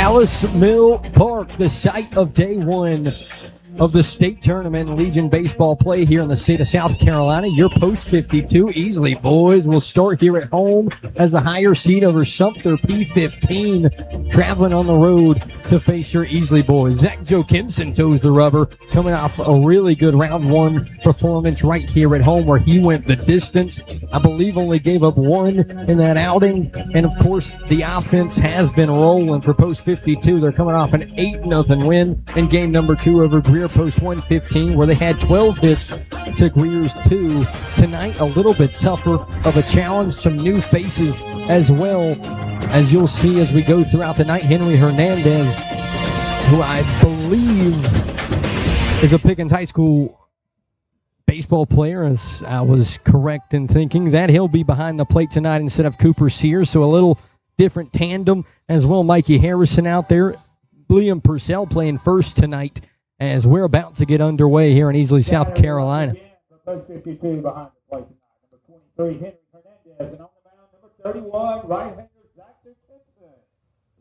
Alice Mill Park, the site of day one of the state tournament Legion baseball play here in the state of South Carolina. Your post 52 Easley boys will start here at home as the higher seed over Sumter P15, traveling on the road to face your Easley boys. Zach Joe Kimson toes the rubber, coming off a really good round one performance right here at home where he went the distance. I believe only gave up one in that outing. And of course, the offense has been rolling for post 52. They're coming off an 8-0 win in game number 2 over Greer post 115, where they had 12 hits to Greer's 2. Tonight, a little bit tougher of a challenge. Some new faces as well, as you'll see as we go throughout the night. Henry Hernandez, who I believe is a Pickens High School baseball player, as I was correct in thinking that. He'll be behind the plate tonight instead of Cooper Sears, so a little different tandem as well. Mikey Harrison out there. Liam Purcell playing first tonight as we're about to get underway here in Easley, South Carolina. Number 52 behind the plate tonight. Number 23, Henry Hernandez. And on the mound, number 31, right-hander Zach Simpson.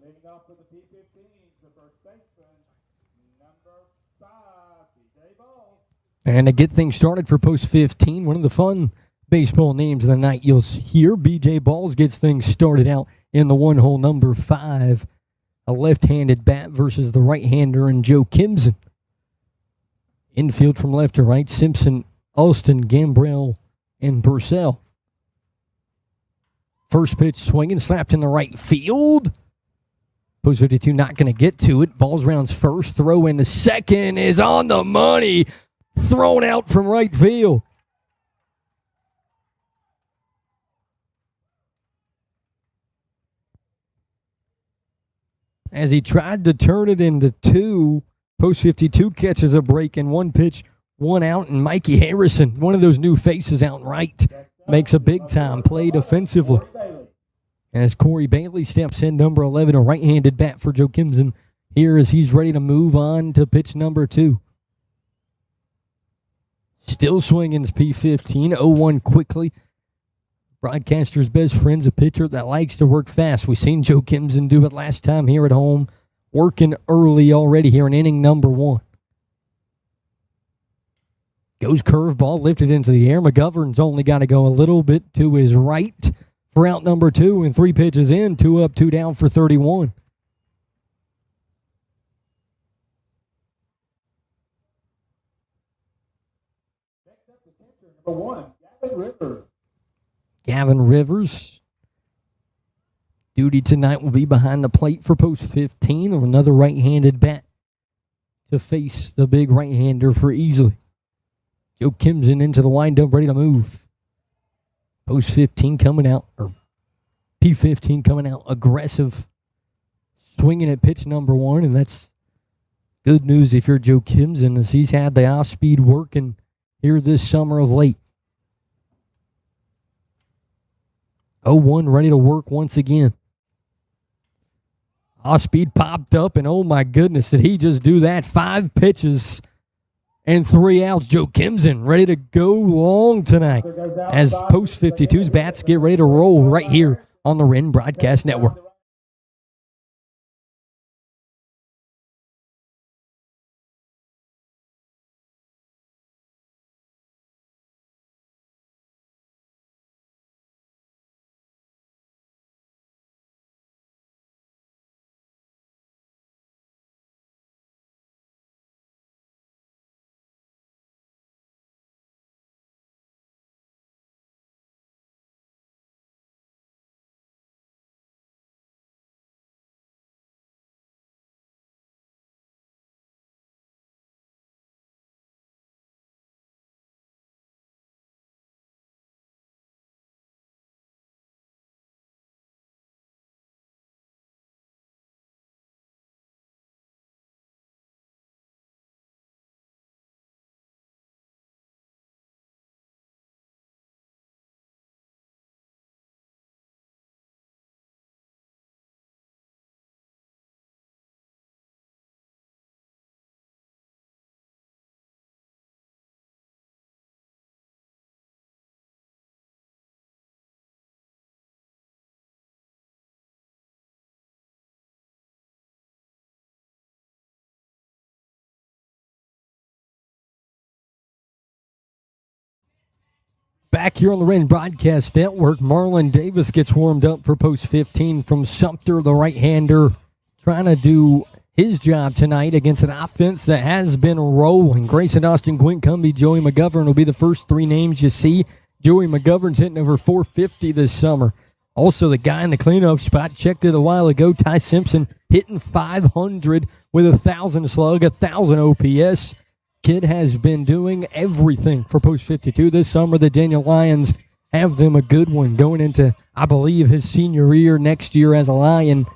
Leading off for the P15s, the first baseman, number 5, BJ Balls. And to get things started for post 15, one of the fun baseball names of the night you'll hear, BJ Balls gets things started out in the one-hole number 5. A left-handed bat versus the right-hander and Joe Kimson. Infield from left to right, Simpson, Alston, Gambrell, and Purcell. First pitch swinging, slapped in the right field. Post 52 not going to get to it. Balls rounds first, throw in the second is on the money. Thrown out from right field. As he tried to turn it into 2, post 52 catches a break in 1 pitch, 1 out, and Mikey Harrison, one of those new faces out right, makes a big-time play defensively. As Corey Bailey steps in, number 11, a right-handed bat for Joe Kimson here as he's ready to move on to pitch number 2. Still swinging P15, 0-1 quickly. Broadcaster's best friend's a pitcher that likes to work fast. We've seen Joe Kimson do it last time here at home, working early already here in inning number 1. Goes curveball, lifted into the air. McGovern's only got to go a little bit to his right for out number 2, and 3 pitches in, 2 up, 2 down for 31. Next up, the catcher, number 1, Gavin Rivers. Gavin Rivers. Duty tonight will be behind the plate for post 15, or another right-handed bat to face the big right-hander for Easley. Joe Kimson into the windup, ready to move. Post 15 coming out, or P15 coming out aggressive, swinging at pitch number 1, and that's good news if you're Joe Kimson, as he's had the off-speed working here this summer of late. 0-1, ready to work once again. Off-speed popped up, and oh my goodness, did he just do that? 5 pitches and 3 outs. Joe Kimson ready to go long tonight as post 52's bats get ready to roll right here on the Wren Broadcast Network. Back here on the Wren Broadcast Network, Marlon Davis gets warmed up for post 15 from Sumter, the right-hander, trying to do his job tonight against an offense that has been rolling. Grayson Austin, Quinn Cumbie, Joey McGovern will be the first three names you see. Joey McGovern's hitting over 450 this summer. Also, the guy in the cleanup spot, checked it a while ago, Ty Simpson, hitting 500 with 1,000 slug, 1,000 OPS. Kid has been doing everything for post 52 this summer. The Daniel Lions have them a good one going into, I believe, his senior year next year as a Lion,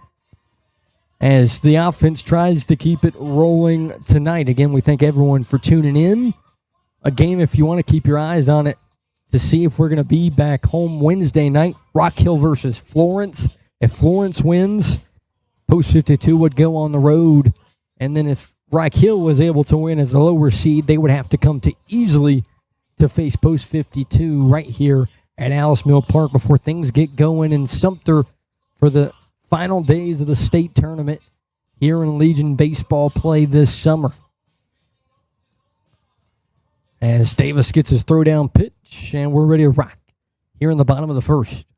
as the offense tries to keep it rolling tonight. Again, we thank everyone for tuning in. A game, if you want to keep your eyes on it, to see if we're going to be back home Wednesday night. Rock Hill versus Florence. If Florence wins, post 52 would go on the road. And then if Rock Hill was able to win as a lower seed, they would have to come to Easley to face post 52 right here at Alice Mill Park before things get going in Sumter for the final days of the state tournament here in Legion baseball play this summer. As Davis gets his throwdown pitch, and we're ready to rock here in the bottom of the first.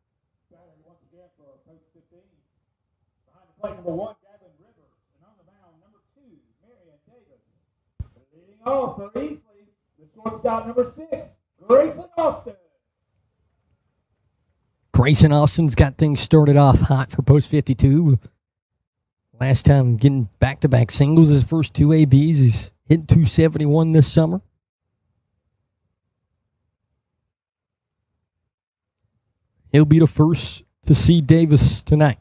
Once again for post 15. Behind the plate, number 1, Gavin Rivers. And on the mound, number 2, Marion Davis. Leading off for Easley, the shortstop, number 6, Grayson Austin. Grayson Austin's got things started off hot for post 52. Last time getting back-to-back singles, his first two ABs. He's hit 271 this summer. He'll be the first to see Davis tonight.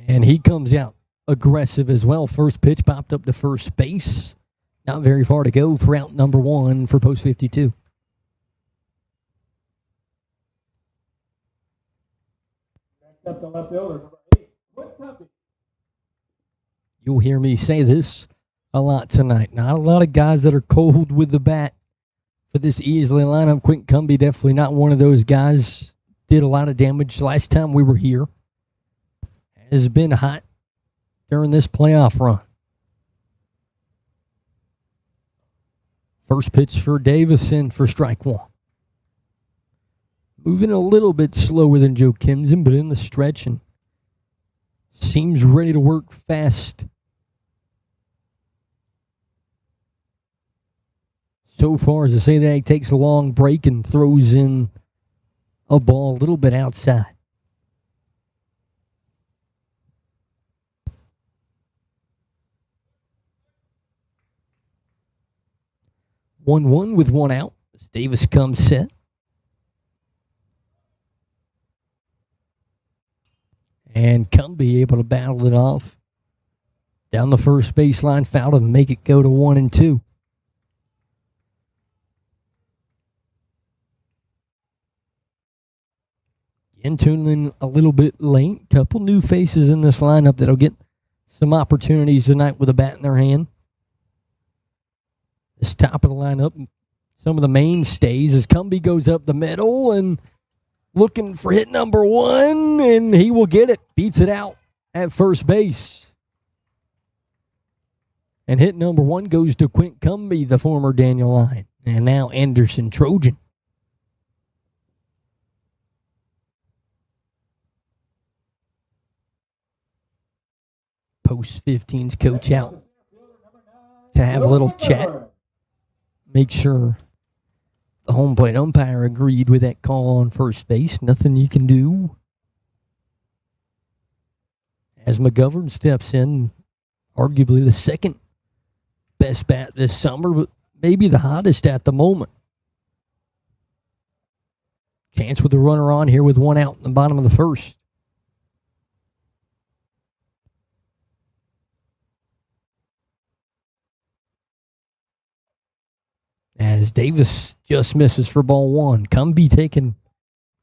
And he comes out aggressive as well. First pitch popped up to first base. Not very far to go for out number 1 for post 52. Next up, the left fielder, number 8, Quinn Cumbie. You'll hear me say this a lot tonight. Not a lot of guys that are cold with the bat for this Easley lineup. Quinn Cumbie definitely not one of those guys. Did a lot of damage last time we were here. Has been hot during this playoff run. First pitch for Davison for strike 1. Moving a little bit slower than Joe Kimson, but in the stretch and seems ready to work fast. So far, as I say that, he takes a long break and throws in a ball a little bit outside. One with one out as Davis comes set. And Cumbie able to battle it off down the first baseline, foul to make it go to 1-2. Again, tuning in a little bit late. Couple new faces in this lineup that'll get some opportunities tonight with a bat in their hand. This top of the lineup, some of the mainstays as Cumbie goes up the middle and looking for hit number 1, and he will get it. Beats it out at first base. And hit number 1 goes to Quinn Cumbie, the former Daniel Lion, and now Anderson Trojan. Post 15's coach out to have a little chat. Make sure the home plate umpire agreed with that call on first base. Nothing you can do. As McGovern steps in, arguably the second best bat this summer, but maybe the hottest at the moment. Chance with the runner on here with one out in the bottom of the first. As Davis just misses for ball 1. Cumbie taking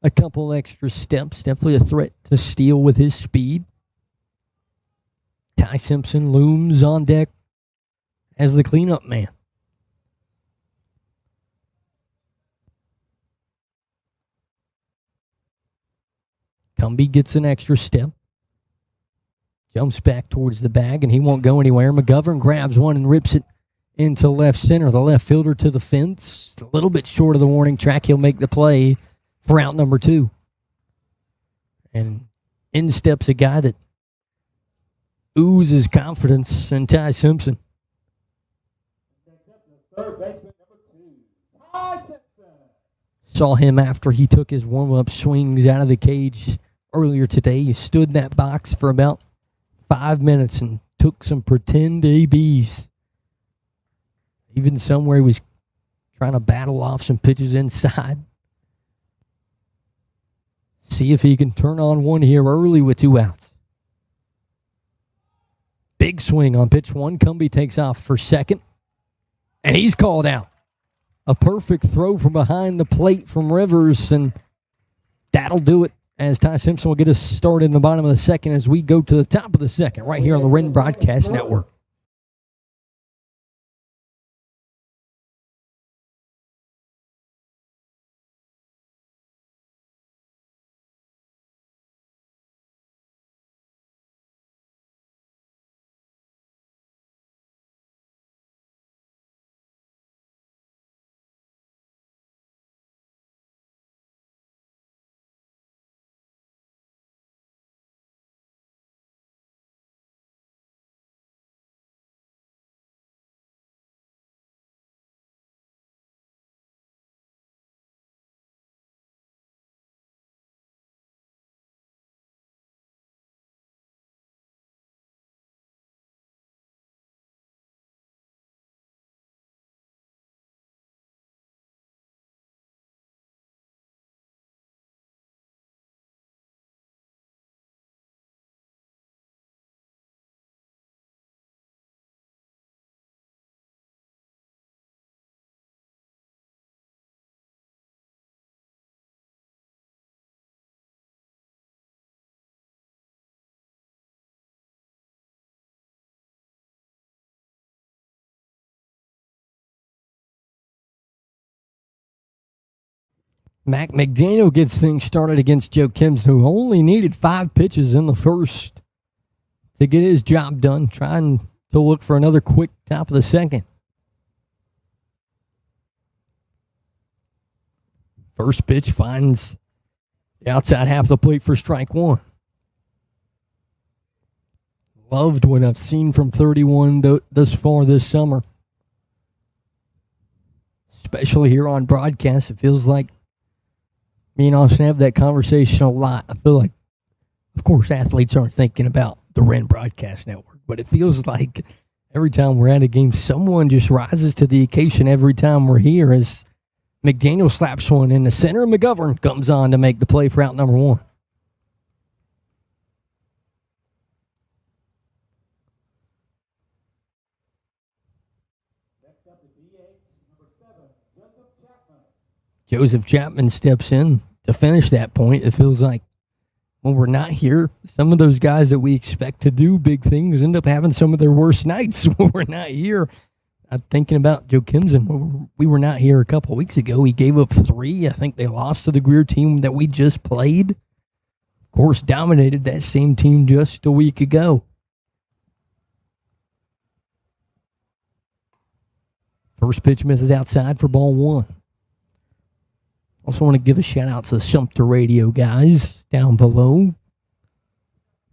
a couple extra steps. Definitely a threat to steal with his speed. Ty Simpson looms on deck as the cleanup man. Cumbie gets an extra step. Jumps back towards the bag, and he won't go anywhere. McGovern grabs one and rips it into left center. The left fielder to the fence. A little bit short of the warning track. He'll make the play for out number 2. And in steps a guy that oozes confidence in Ty Simpson. Third baseman number 2, Ty Simpson. Saw him after he took his warm-up swings out of the cage earlier today. He stood in that box for about 5 minutes and took some pretend ABs. Even somewhere he was trying to battle off some pitches inside. See if he can turn on one here early with 2 outs. Big swing on pitch 1. Cumbie takes off for second. And he's called out. A perfect throw from behind the plate from Rivers. And that'll do it as Ty Simpson will get us started in the bottom of the second as we go to the top of the second right here on the Wren Broadcast Network. Mac McDaniel gets things started against Joe Kimson, who only needed 5 pitches in the first to get his job done, trying to look for another quick top of the second. First pitch finds the outside half of the plate for strike 1. Loved what I've seen from 31 thus far this summer. Especially here on broadcast, it feels like me and Austin have that conversation a lot. I feel like, of course, athletes aren't thinking about the Wren Broadcast Network, but it feels like every time we're at a game, someone just rises to the occasion every time we're here as McDaniel slaps one in the center. McGovern comes on to make the play for out number 1. Next up, the DH, number 7, Joseph Chapman. Joseph Chapman steps in to finish that point. It feels like when we're not here, some of those guys that we expect to do big things end up having some of their worst nights when we're not here. I'm thinking about Joe Kimson. We were not here a couple of weeks ago. He gave up 3. I think they lost to the Greer team that we just played. Of course, dominated that same team just a week ago. First pitch misses outside for ball 1. Also want to give a shout out to the Sumter radio guys down below.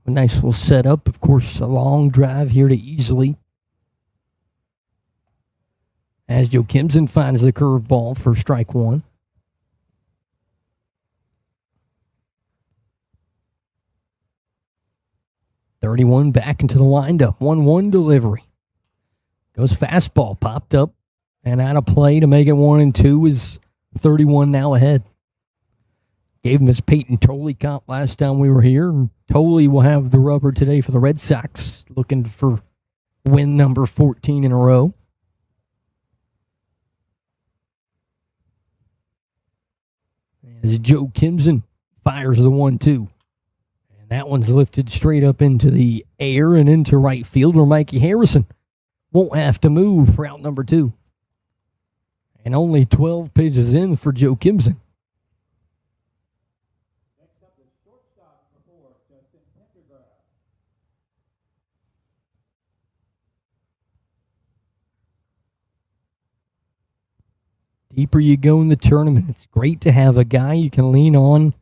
A nice little setup. Of course, a long drive here to Easley. As Joe Kimson finds the curveball for strike 1. .31 back into the windup. 1-1 delivery. Goes fastball, popped up and out of play to make it 1-2 is 31 now ahead. Gave him his Peyton Tolley comp last time we were here. And Tolley will have the rubber today for the Red Sox, looking for win number 14 in a row. As Joe Kimson fires the 1-2. And that one's lifted straight up into the air and into right field where Mikey Harrison won't have to move for out number 2. And only 12 pitches in for Joe Kimson. Next up is shortstop number 4, Justin Pendergrass. deeper you go in the tournament, it's great to have a guy you can lean on,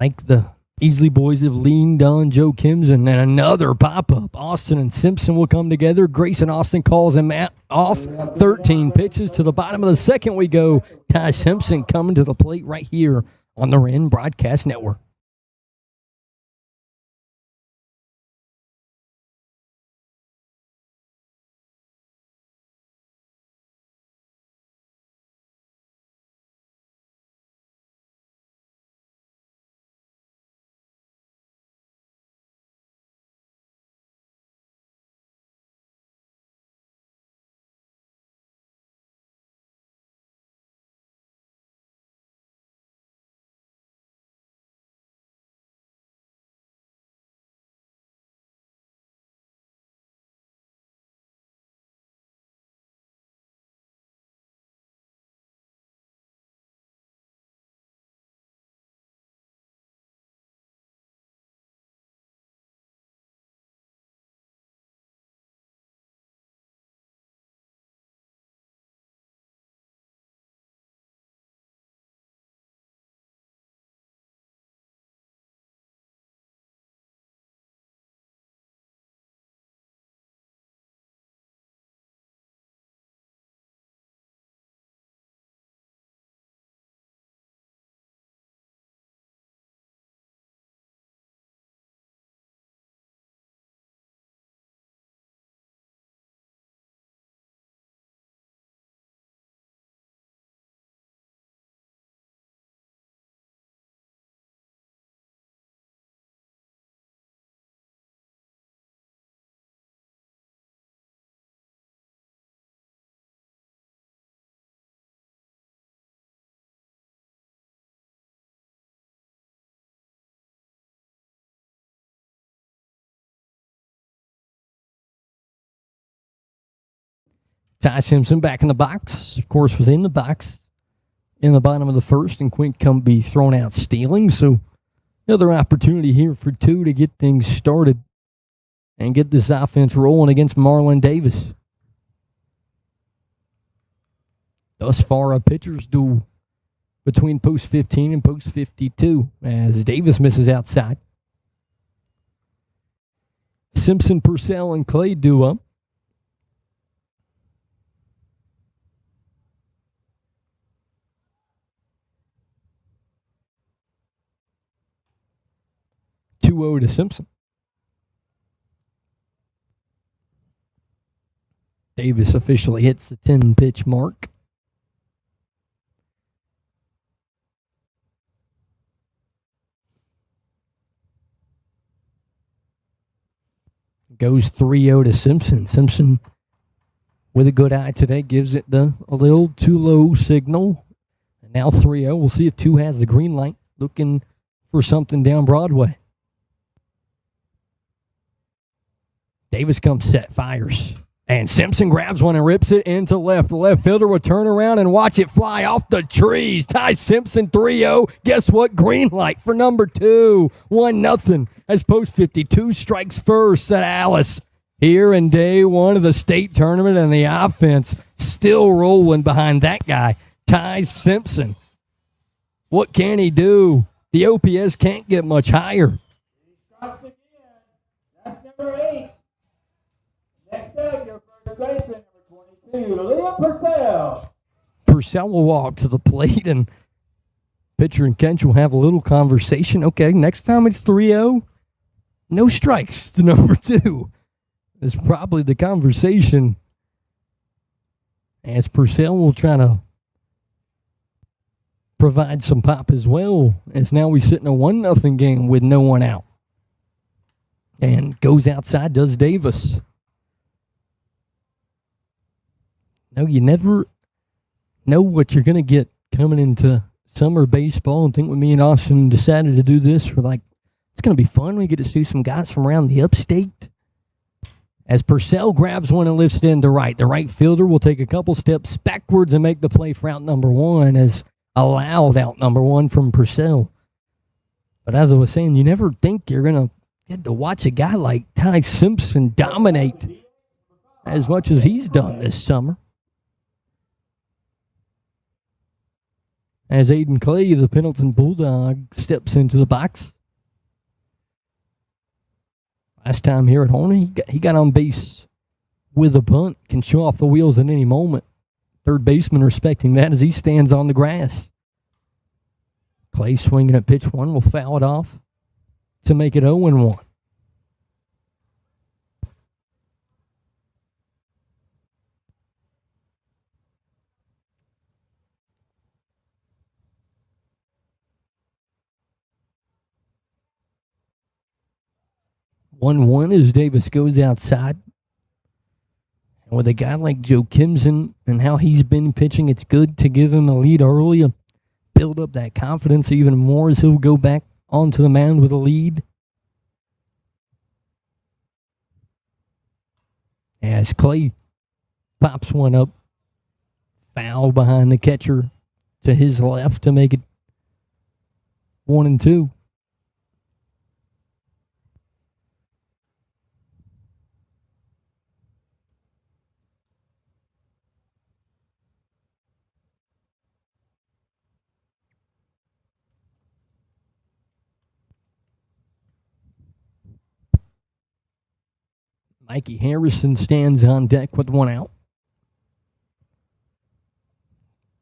like the Easley boys have leaned on Joe Kimson. And another pop-up. Austin and Simpson will come together. Grayson Austin calls him off. 13 pitches to the bottom of the second we go. Ty Simpson coming to the plate right here on the Wren Broadcast Network. Ty Simpson back in the box. Of course, was in the box in the bottom of the first, and Quint Cumbie thrown out stealing. So another opportunity here for two to get things started and get this offense rolling against Marlon Davis. Thus far, a pitcher's duel between post 15 and post 52 as Davis misses outside. Simpson, Purcell, and Clay duo. To Simpson. Davis officially hits the 10-pitch mark. Goes 3-0 to Simpson. Simpson, with a good eye today, gives it a little too low signal. And now 3-0. We'll see if 2 has the green light. Looking for something down Broadway. Davis comes set, fires. And Simpson grabs one and rips it into left. The left fielder will turn around and watch it fly off the trees. Ty Simpson 3-0. Guess what? Green light for number 2. 1-0 as post 52 strikes first at Alice. Here in day one of the state tournament, and the offense still rolling behind that guy, Ty Simpson. What can he do? The OPS can't get much higher. Strikes again. That's number 8. Next up, your first baseman, number 22, Liam Purcell. Purcell will walk to the plate, and pitcher and Kench will have a little conversation. Okay, next time it's 3-0, no strikes to number 2. Is probably the conversation, as Purcell will try to provide some pop as well, as now we sit in a 1-0 game with no one out. And goes outside, does Davis. No, you never know what you're going to get coming into summer baseball. And I think when me and Austin decided to do this, we're like, it's going to be fun. We get to see some guys from around the upstate. As Purcell grabs one and lifts it into right. The right fielder will take a couple steps backwards and make the play for out number 1, as allowed out number 1 from Purcell. But as I was saying, you never think you're going to get to watch a guy like Ty Simpson dominate as much as he's done this summer. as Aiden Clay, the Pendleton Bulldog, steps into the box. Last time here at home, he got on base with a bunt, can show off the wheels at any moment. Third baseman respecting that as he stands on the grass. Clay swinging at pitch one will foul it off to make it 0-1. One as Davis goes outside. And with a guy like Joe Kimson and how he's been pitching, it's good to give him a lead early and build up that confidence even more as he'll go back onto the mound with a lead. As Clay pops one up, foul behind the catcher to his left to make it 1-2. Mikey Harrison stands on deck with one out.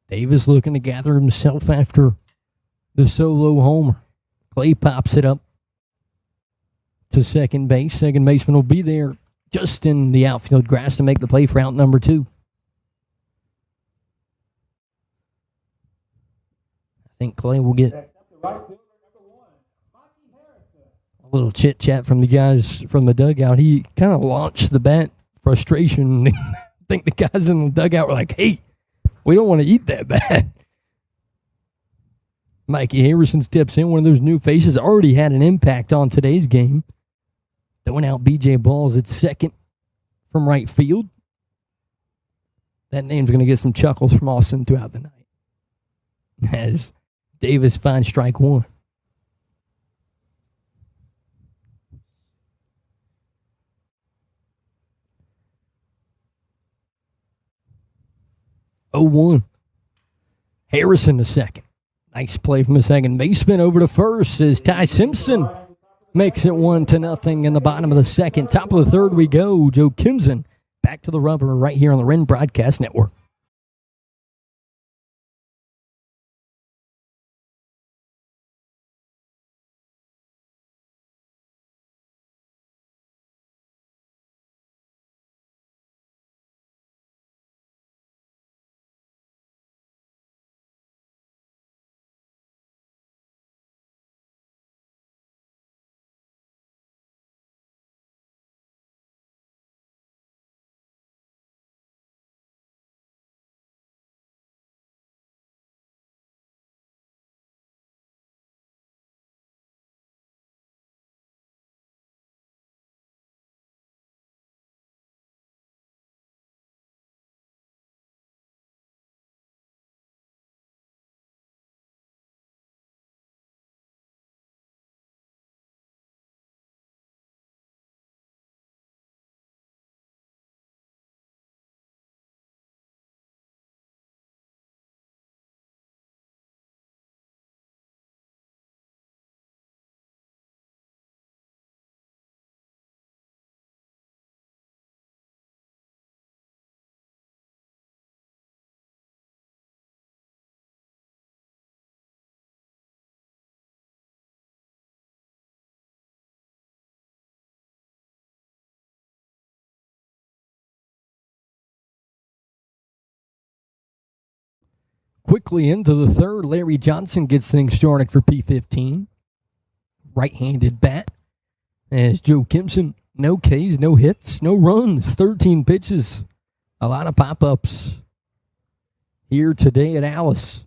Davis looking to gather himself after the solo homer. Clay pops it up to second base. Second baseman will be there just in the outfield grass to make the play for out number 2. I think Clay will get a little chit-chat from the guys from the dugout. He kind of launched the bat. Frustration. I think the guys in the dugout were like, hey, we don't want to eat that bat. Mikey Harrison steps in, one of those new faces, already had an impact on today's game. Throwing out B.J. Balls at second from right field. That name's going to get some chuckles from Austin throughout the night. As Davis finds strike one. Oh, 1. Harrison to second. Nice play from the second baseman over to first as Ty Simpson makes it 1-0 in the bottom of the second. Top of the third we go. Joe Kimson back to the rubber right here on the Wren Broadcast Network. Quickly into the third, Larry Johnson gets things started for P15. Right-handed bat. As Joe Kimson, no Ks, no hits, no runs, 13 pitches. A lot of pop-ups here today at Alice.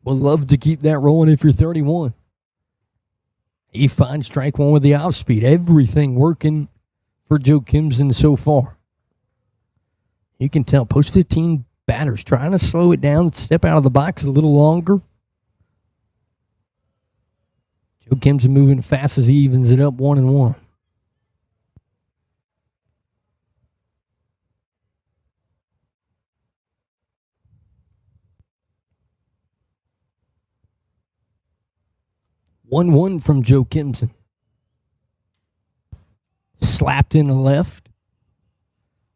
Would love to keep that rolling if you're 31. He finds strike one with the off-speed. Everything working for Joe Kimson so far. You can tell post 15 batters trying to slow it down, step out of the box a little longer. Joe Kimson moving fast as he evens it up 1-1. 1-1 from Joe Kimson. Slapped in the left.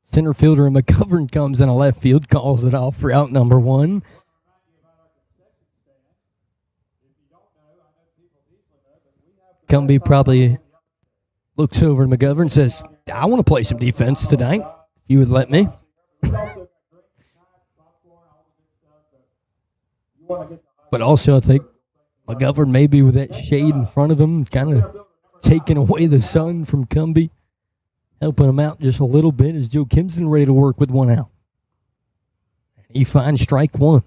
Center fielder McGovern comes in a left field, calls it off for out number 1. Cumbie probably looks over at McGovern and says, I want to play some defense tonight, if you would let me. But also, I think McGovern maybe with that shade in front of him, kind of taking away the sun from Cumbie, helping him out just a little bit as Joe Kimson ready to work with 1 out. He finds strike 1.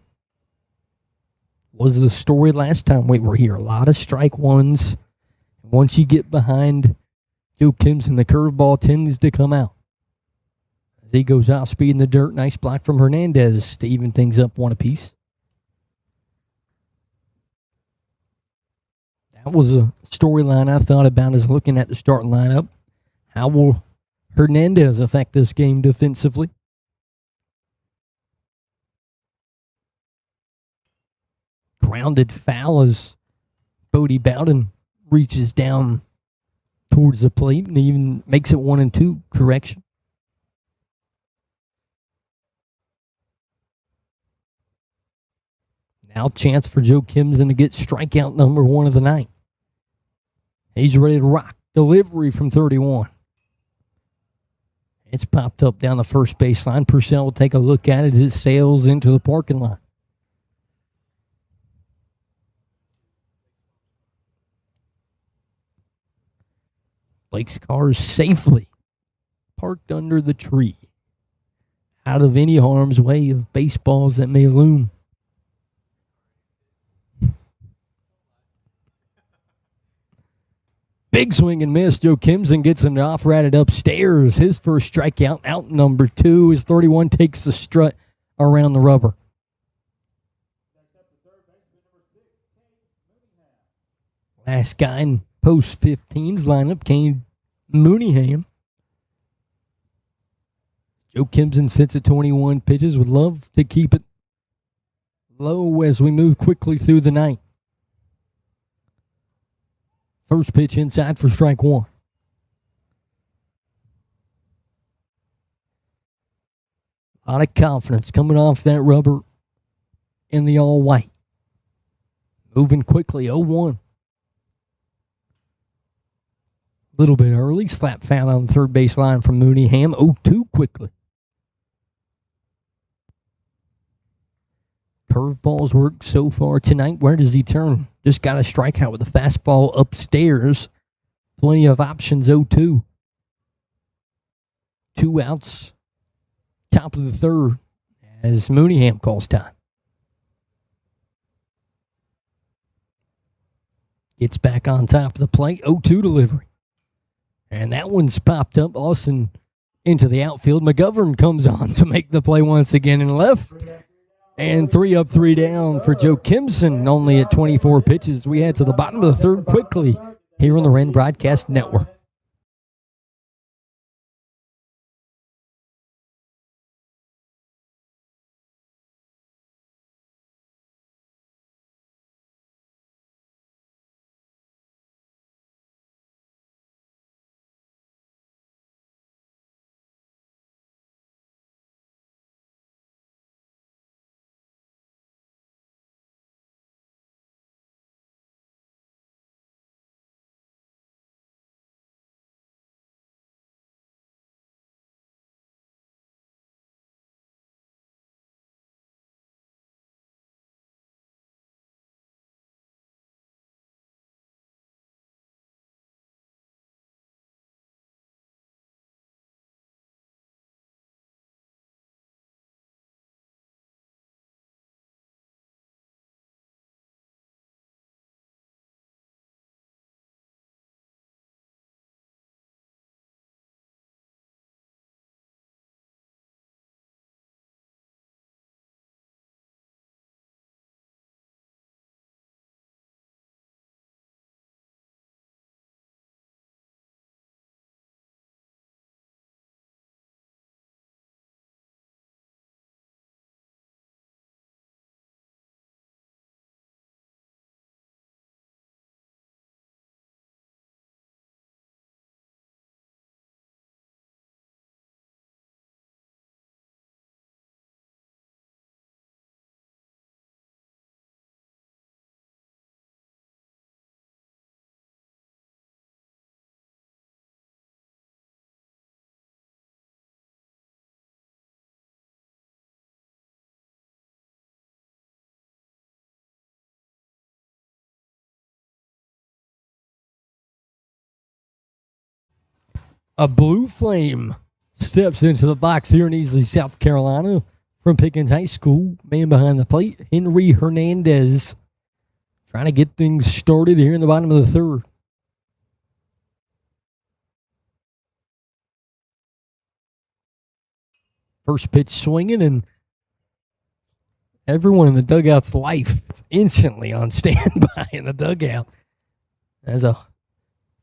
Was the story last time we were here. A lot of strike 1s. Once you get behind Joe Kimson, the curveball tends to come out. As he goes out, speed in the dirt. Nice block from Hernandez to even things up 1 apiece. That was a storyline I thought about as looking at the starting lineup. How will Hernandez affect this game defensively? Grounded foul as Bodie Bowden reaches down towards the plate and even makes it 1-2 correction. Now chance for Joe Kimson to get strikeout number 1 of the night. He's ready to rock. Delivery from 31. It's popped up down the first baseline. Purcell will take a look at it as it sails into the parking lot. Blake's car is safely parked under the tree, out of any harm's way of baseballs that may loom. Big swing and miss. Joe Kimson gets him off-ratted upstairs. His first strikeout, out number 2, as 31 takes the strut around the rubber. Last guy in post 15's lineup came Mooneyham. Joe Kimson sits at 21 pitches. Would love to keep it low as we move quickly through the night. First pitch inside for strike 1. A lot of confidence coming off that rubber in the all-white. Moving quickly, 0-1. A little bit early. Slap foul on the third base line from Mooneyham. 0-2 quickly. Curveballs work so far tonight. Where does he turn? Just got a strikeout with a fastball upstairs. Plenty of options, 0-2. 2 outs. Top of the third as Mooneyham calls time. Gets back on top of the plate. 0-2 delivery. And that one's popped up. Austin into the outfield. McGovern comes on to make the play once again in left. And 3 up, 3 down for Joe Kimson, only at 24 pitches. We head to the bottom of the third quickly here on the Wren Broadcast Network. A blue flame steps into the box here in Easley, South Carolina from Pickens High School. Man behind the plate, Henry Hernandez, trying to get things started here in the bottom of the third. First pitch swinging, and everyone in the dugout's life instantly on standby in the dugout as a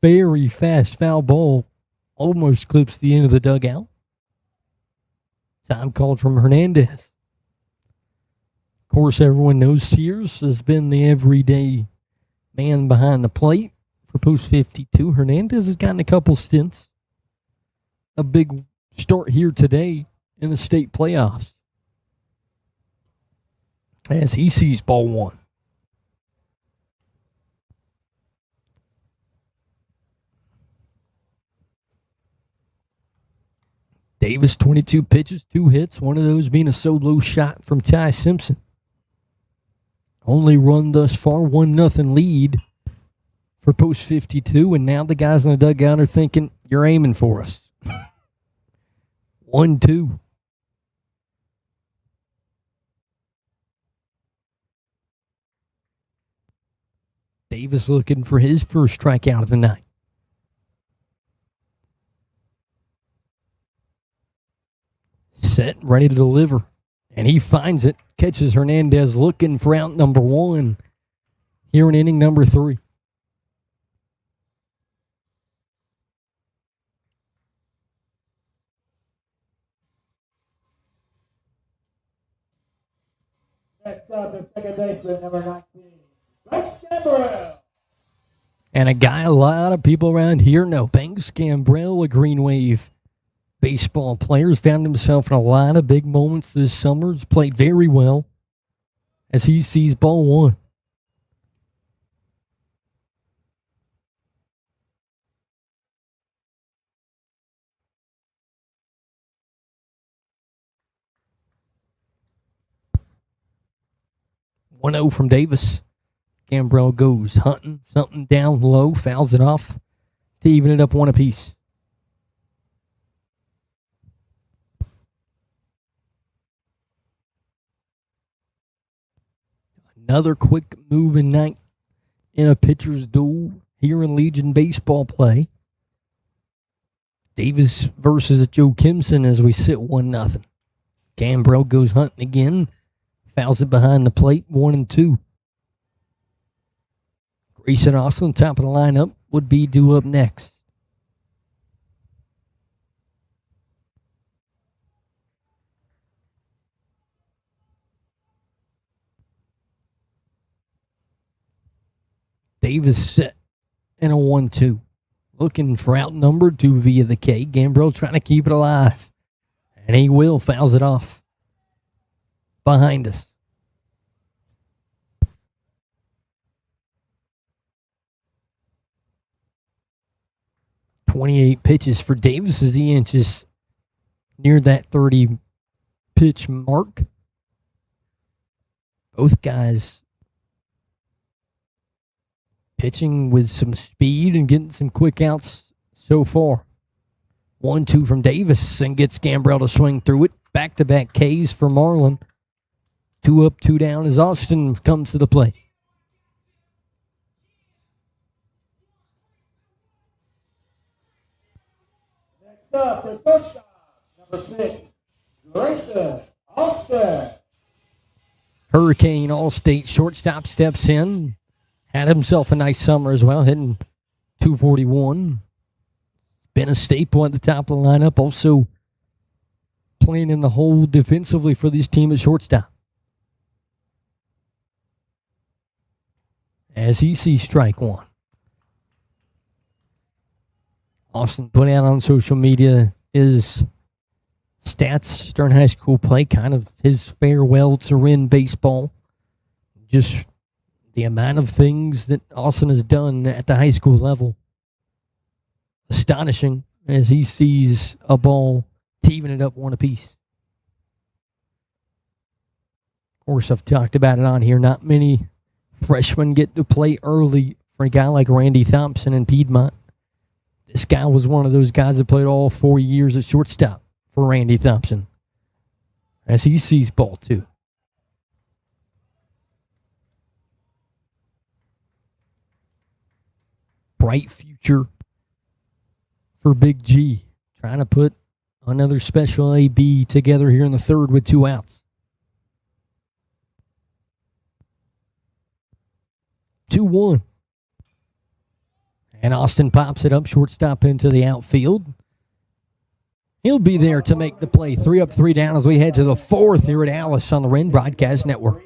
very fast foul ball almost clips the end of the dugout. Time called from Hernandez. Of course, everyone knows Sears has been the everyday man behind the plate for Post 52. Hernandez has gotten a couple stints. A big start here today in the state playoffs as he sees ball one. Davis, 22 pitches, 2 hits, one of those being a solo shot from Ty Simpson. Only run thus far, 1-0 lead for Post 52, and now the guys in the dugout are thinking, you're aiming for us. 1-2. Davis looking for his first strikeout of the night. Set, ready to deliver. And he finds it. Catches Hernandez looking for out number 1 here in inning number 3. Next up, the second baseman, number 19, Banks Gambrell. And a guy a lot of people around here know. Banks Gambrell, a Green Wave baseball player, has found himself in a lot of big moments this summer. He's played very well as he sees ball 1. One-0 from Davis. Gambrell goes hunting, something down low, fouls it off to even it up 1 apiece. Another quick moving night in a pitcher's duel here in Legion baseball play. Davis versus Joe Kimson as we sit 1-0. Gambrell goes hunting again, fouls it behind the plate, 1-2. Grayson Austin, top of the lineup, would be due up next. Davis set in a 1-2. Looking for out number 2 via the K. Gambrell trying to keep it alive. And he will. Fouls it off. Behind us. 28 pitches for Davis as he inches near that 30 pitch mark. Both guys pitching with some speed and getting some quick outs so far. 1-2 from Davis and gets Gambrell to swing through it. Back-to-back Ks for Marlin. 2 up, 2 down as Austin comes to the plate. Next up, the shortstop, number 6, Grayson Austin. Hurricane All-State shortstop steps in. Had himself a nice summer as well, hitting .241. Been a staple at the top of the lineup. Also playing in the hole defensively for this team at shortstop. As he sees strike 1. Austin put out on social media his stats during high school play, kind of his farewell to Wren baseball. Just the amount of things that Austin has done at the high school level. Astonishing as he sees a ball to even it up 1 apiece. Of course, I've talked about it on here. Not many freshmen get to play early for a guy like Randy Thompson in Piedmont. This guy was one of those guys that played all 4 years at shortstop for Randy Thompson. As he sees ball, too. Bright future for Big G. Trying to put another special AB together here in the third with 2 outs. 2-1. And Austin pops it up, shortstop into the outfield. He'll be there to make the play. 3 up, 3 down as we head to the 4th here at Alice on the Wren Broadcast Network.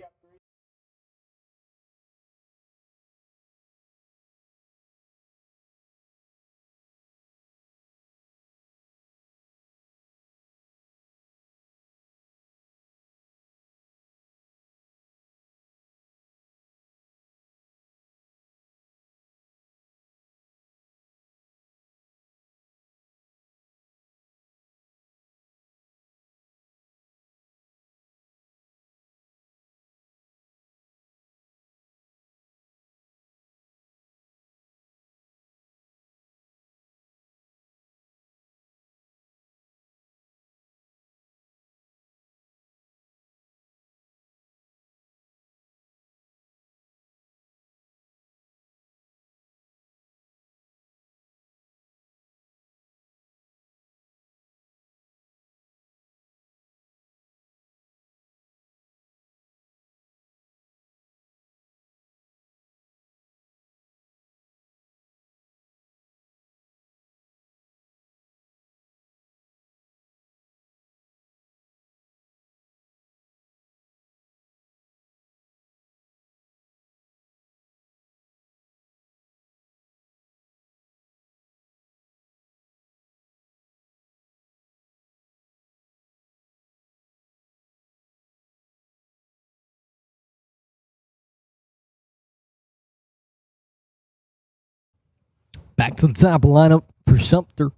Back to the top of the lineup for Sumter.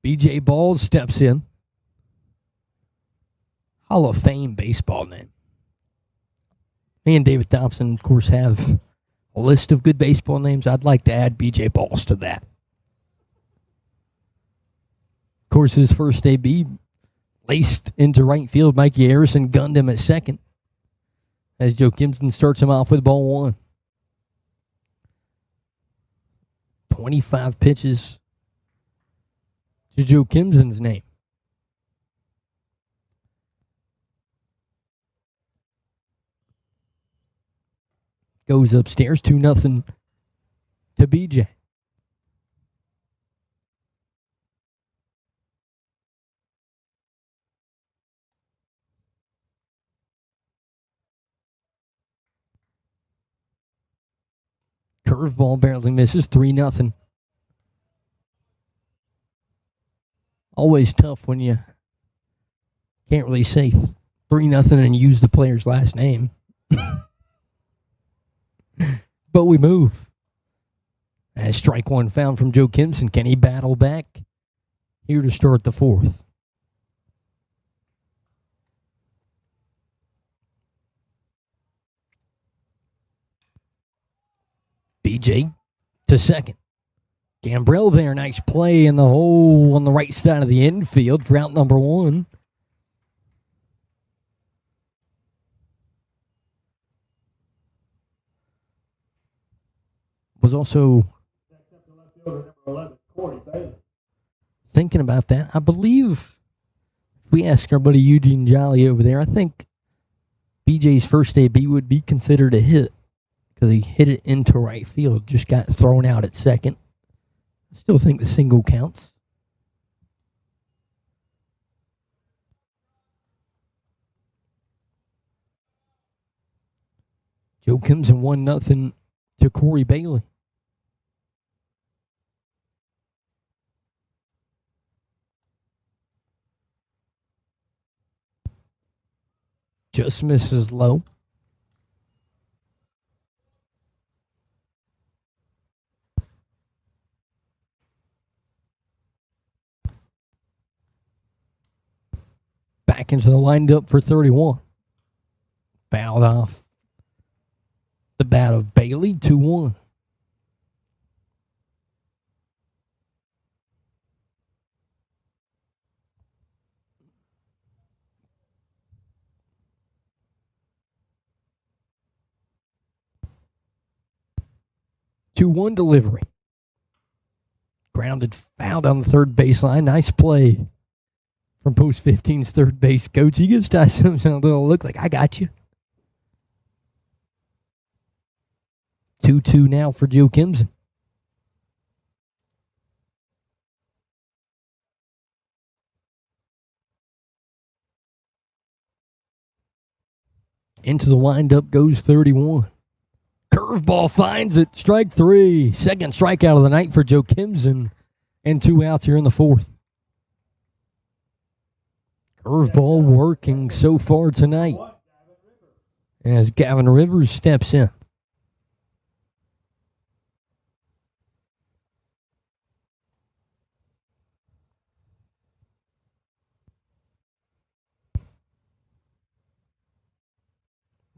B.J. Balls steps in. Hall of Fame baseball name. Me and David Thompson, of course, have a list of good baseball names. I'd like to add B.J. Balls to that. Of course, his first AB laced into right field. Mikey Harrison gunned him at second as Joe Kimson starts him off with ball 1. 25 pitches to Joe Kimson's name. Goes upstairs, 2-0 to BJ. Curveball barely misses, 3-0. Always tough when you can't really say 3-0 and use the player's last name. But we move. As strike 1 found from Joe Kimson. Can he battle back? Here to start the 4th. BJ to second. Gambrell there. Nice play in the hole on the right side of the infield for out number 1. Was also thinking about that. I believe if we ask our buddy Eugene Jolly over there, I think BJ's first AB would be considered a hit because he hit it into right field. Just got thrown out at second. I still think the single counts. Joe Kimson 1-0 to Corey Bailey. Just misses low. Back into the windup for 31. Fouled off the bat of Bailey, 2-1. 2-1 delivery. Grounded foul on the third baseline. Nice play from Post 15's third base coach. He gives Ty Simpson a little look like, I got you. 2-2 now for Joe Kimson. Into the windup goes 31. Curveball finds it. Strike 3. Second strikeout of the night for Joe Kimson. And 2 outs here in the 4th. Curveball working so far tonight as Gavin Rivers steps in.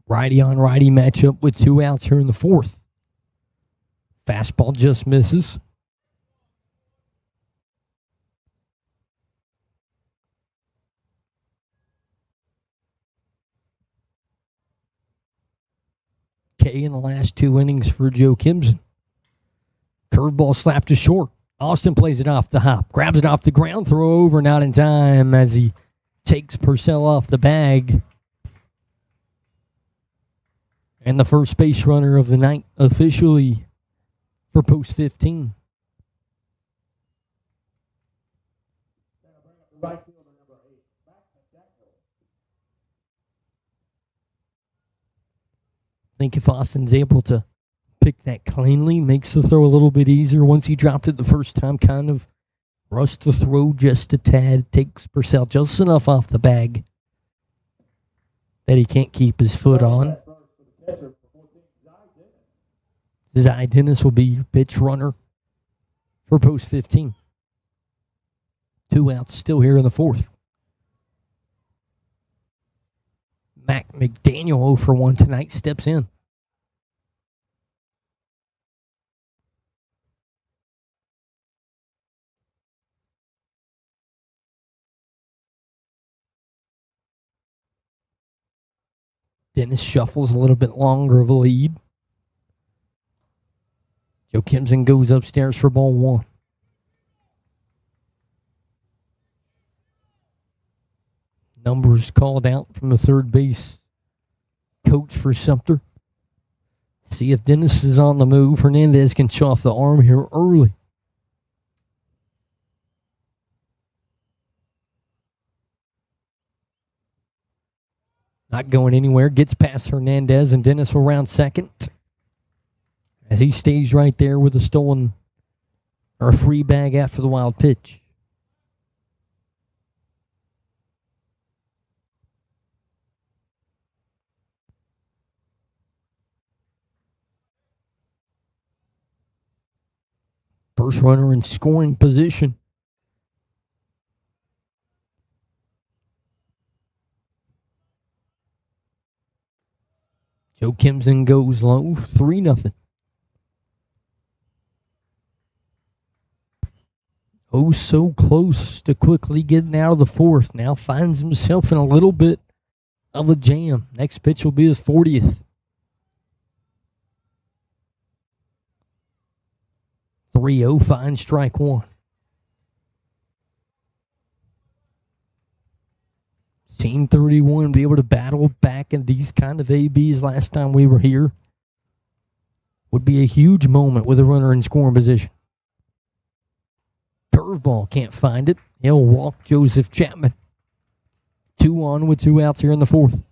Righty on righty matchup with 2 outs here in the 4th. Fastball just misses. K in the last 2 innings for Joe Kimson. Curveball slapped to short. Austin plays it off the hop. Grabs it off the ground. Throw over, not in time as he takes Purcell off the bag. And the first base runner of the night officially for Post 15. I think if Austin's able to pick that cleanly, makes the throw a little bit easier. Once he dropped it the first time, kind of rushed the throw just a tad, takes Purcell just enough off the bag that he can't keep his foot on. Zy Dennis will be your pitch runner for Post 15. 2 outs still here in the 4th. Mac McDaniel 0 for 1 tonight steps in. Dennis shuffles a little bit longer of a lead. Joe Kimson goes upstairs for ball 1. Numbers called out from the third base coach for Sumter. See if Dennis is on the move. Hernandez can show off the arm here early. Not going anywhere. Gets past Hernandez, and Dennis will round second as he stays right there with a stolen or a free bag after the wild pitch. First runner in scoring position. Joe Kimson goes low, 3-0. Oh, so close to quickly getting out of the 4th. Now finds himself in a little bit of a jam. Next pitch will be his 40th. 3-0, fine, strike 1. Seen 31 be able to battle back in these kind of ABs last time we were here. Would be a huge moment with a runner in scoring position. Curveball, can't find it. He'll walk Joseph Chapman. 2 on with 2 outs here in the 4th.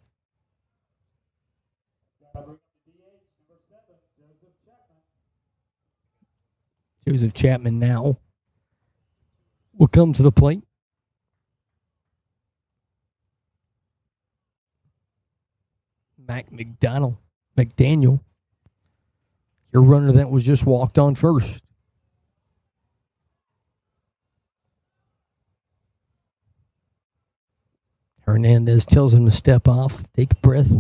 Joseph Chapman now will come to the plate. Mac McDaniel, your runner that was just walked on first. Hernandez tells him to step off, take a breath,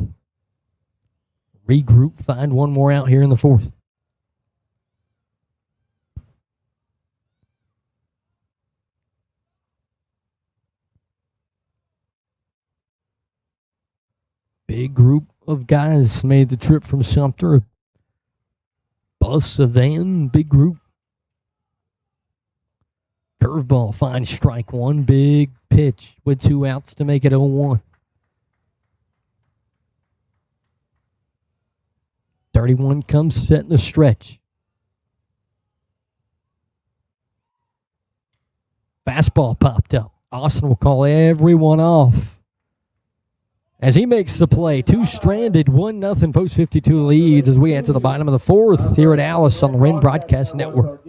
regroup, find one more out here in the 4th. Big group of guys made the trip from Sumter. bus, a van, big group. Curveball finds strike one. Big pitch with 2 outs to make it 0-1. 31 comes set in the stretch. Fastball popped up. Austin will call everyone off as he makes the play. 2 stranded, 1-0 Post 52 leads as we head to the bottom of the 4th here at Alice on the Wren Broadcast Network.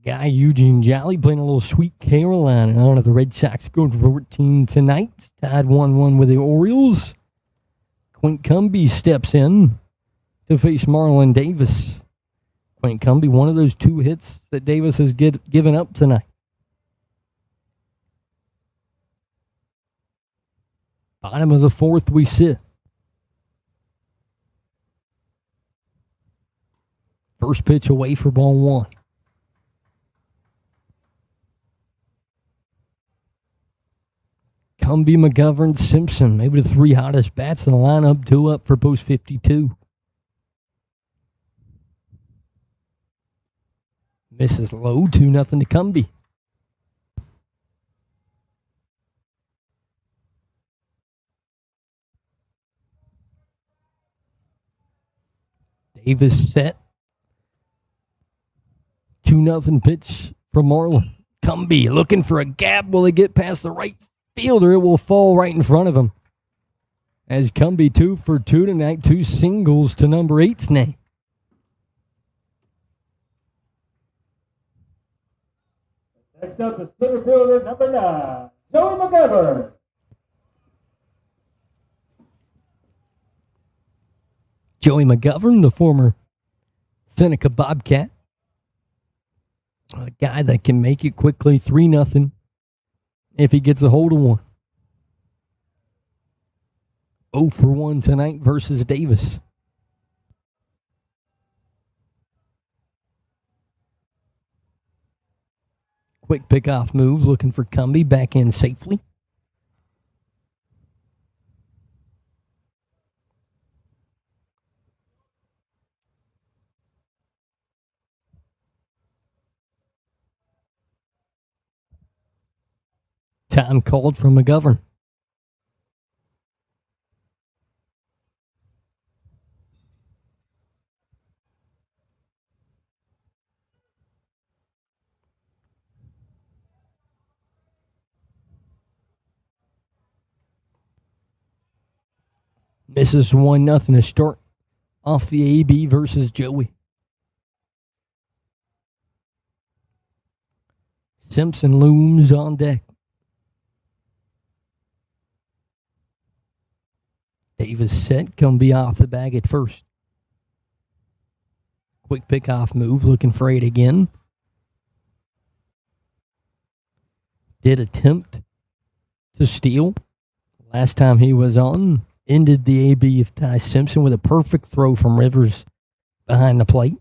Guy Eugene Jolly playing a little Sweet Carolina on the Red Sox going for 14 tonight. Tied 1-1 with the Orioles. Quint Cumby steps in to face Marlon Davis. Quint Cumby, one of those 2 hits that Davis has given up tonight. Bottom of the 4th we sit. First pitch away for ball 1. Cumby, McGovern, Simpson, maybe the 3 hottest bats in the lineup. 2 up for Post 52. Misses low, 2-0 to Cumby. Davis set. 2-0 pitch from Marlon. Cumby looking for a gap. Will he get past the right fielder? It will fall right in front of him. As Cumby 2 for 2 tonight, 2 singles to number 8's name. Next up, the center fielder, number 9, Joey McGovern. Joey McGovern, the former Seneca Bobcat. A guy that can make it quickly, 3-0 if he gets a hold of one. 0 for 1 tonight versus Davis. Quick pickoff moves, looking for Cumby back in safely. Time called from McGovern. Misses 1-0 to start off the AB versus Joey. Simpson looms on deck. Davis set, Cumbie off the bag at first. Quick pickoff move, looking for it again. Did attempt to steal. Last time he was on, ended the AB of Ty Simpson with a perfect throw from Rivers behind the plate.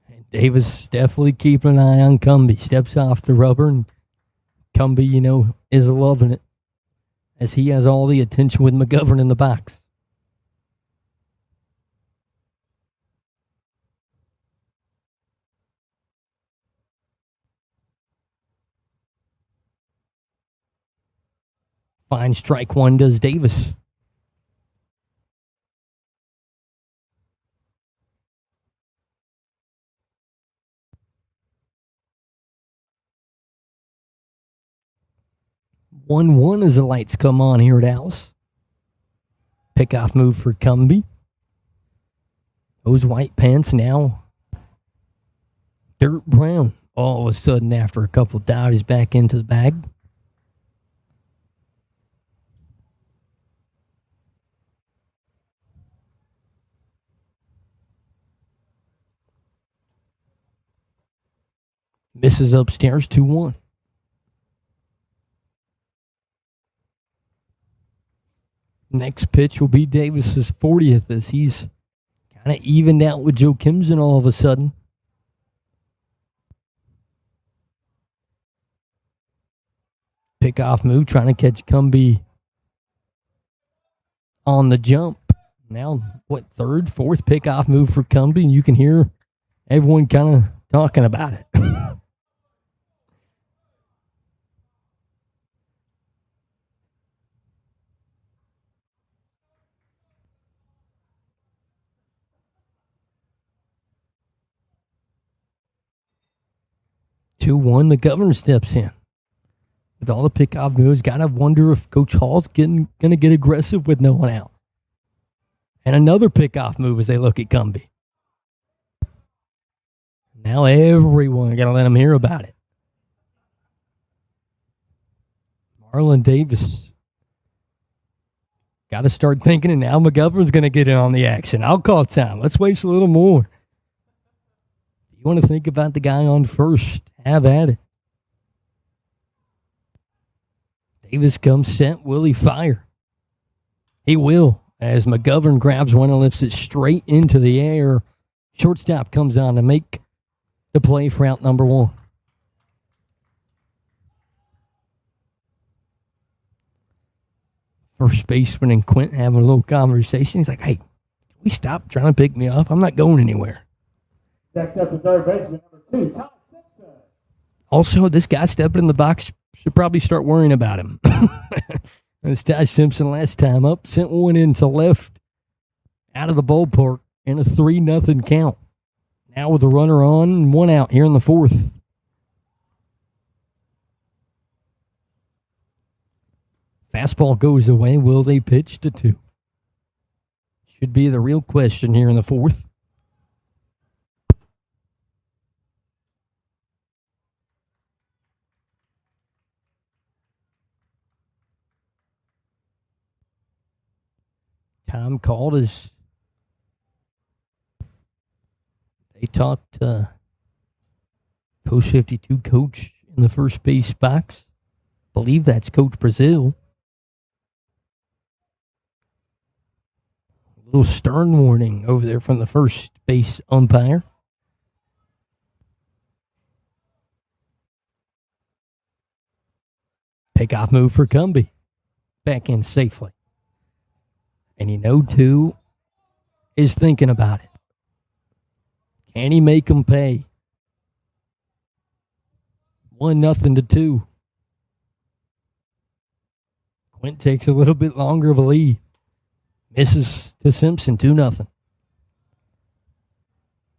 And Davis definitely keeping an eye on Cumbie. Steps off the rubber, and Cumbie, is loving it as he has all the attention with McGovern in the box. Fine strike one does Davis. One as the lights come on here at Alice. Pickoff move for Cumbie. Those white pants now dirt brown. All of a sudden, after a couple of dives back into the bag. Misses upstairs 2-1. Next pitch will be Davis's 40th as he's kind of evened out with Joe Kimson all of a sudden. Pickoff move, trying to catch Cumbie on the jump. Now, third, fourth pickoff move for Cumbie, and you can hear everyone kind of talking about it. 2-1, the Governor steps in. With all the pickoff moves, gotta wonder if Coach Hall's gonna get aggressive with no one out. And another pickoff move as they look at Cumbie. Now everyone gotta let him hear about it. Marlon Davis gotta start thinking, and now McGovern's gonna get in on the action. I'll call time. Let's waste a little more. If you want to think about the guy on first, have at it. Davis comes set. Will he fire? He will, as McGovern grabs one and lifts it straight into the air. Shortstop comes on to make the play for out number one. First baseman and Quint having a little conversation. He's like, hey, can we stop trying to pick me off? I'm not going anywhere. Next up to third baseman, number 2, Ty Simpson. Also, this guy stepping in the box should probably start worrying about him. It's Ty Simpson last time up. Sent one into left out of the ballpark in a 3-0 count. Now with a runner on and one out here in the fourth. Fastball goes away. Will they pitch to 2? Should be the real question here in the fourth. Time called as they talked to Post 52 coach in the first base box. Believe that's Coach Brazil. A little stern warning over there from the first base umpire. Pickoff move for Cumbie. Back in safely. And too, is thinking about it. Can he make them pay? 1-0 to 2. Quint takes a little bit longer of a lead. Misses to Simpson, 2-0.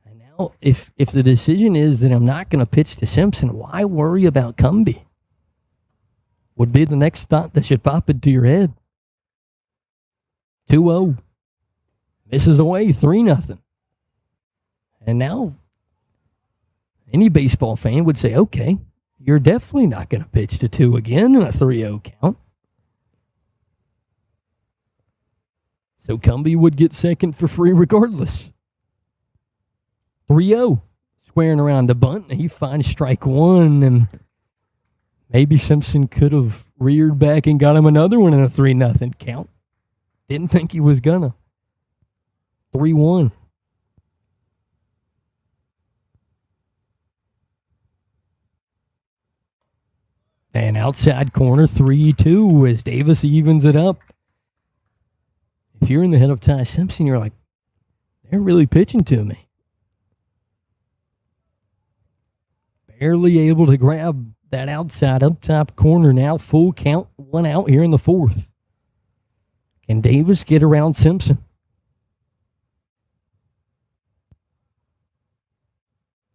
And now, if the decision is that I'm not going to pitch to Simpson, why worry about Cumbie? Would be the next thought that should pop into your head. 2-0. Misses away, 3-0. And now any baseball fan would say, okay, you're definitely not going to pitch to 2 again in a 3-0 count. So Cumbie would get second for free regardless. 3-0. Squaring around the bunt. He finds strike 1, and maybe Simpson could have reared back and got him another one in a 3-0 count. Didn't think he was gonna. 3-1. And outside corner, 3-2 as Davis evens it up. If you're in the head of Ty Simpson, you're like, they're really pitching to me. Barely able to grab that outside up top corner now. Full count, 1 out here in the 4th. Can Davis get around Simpson?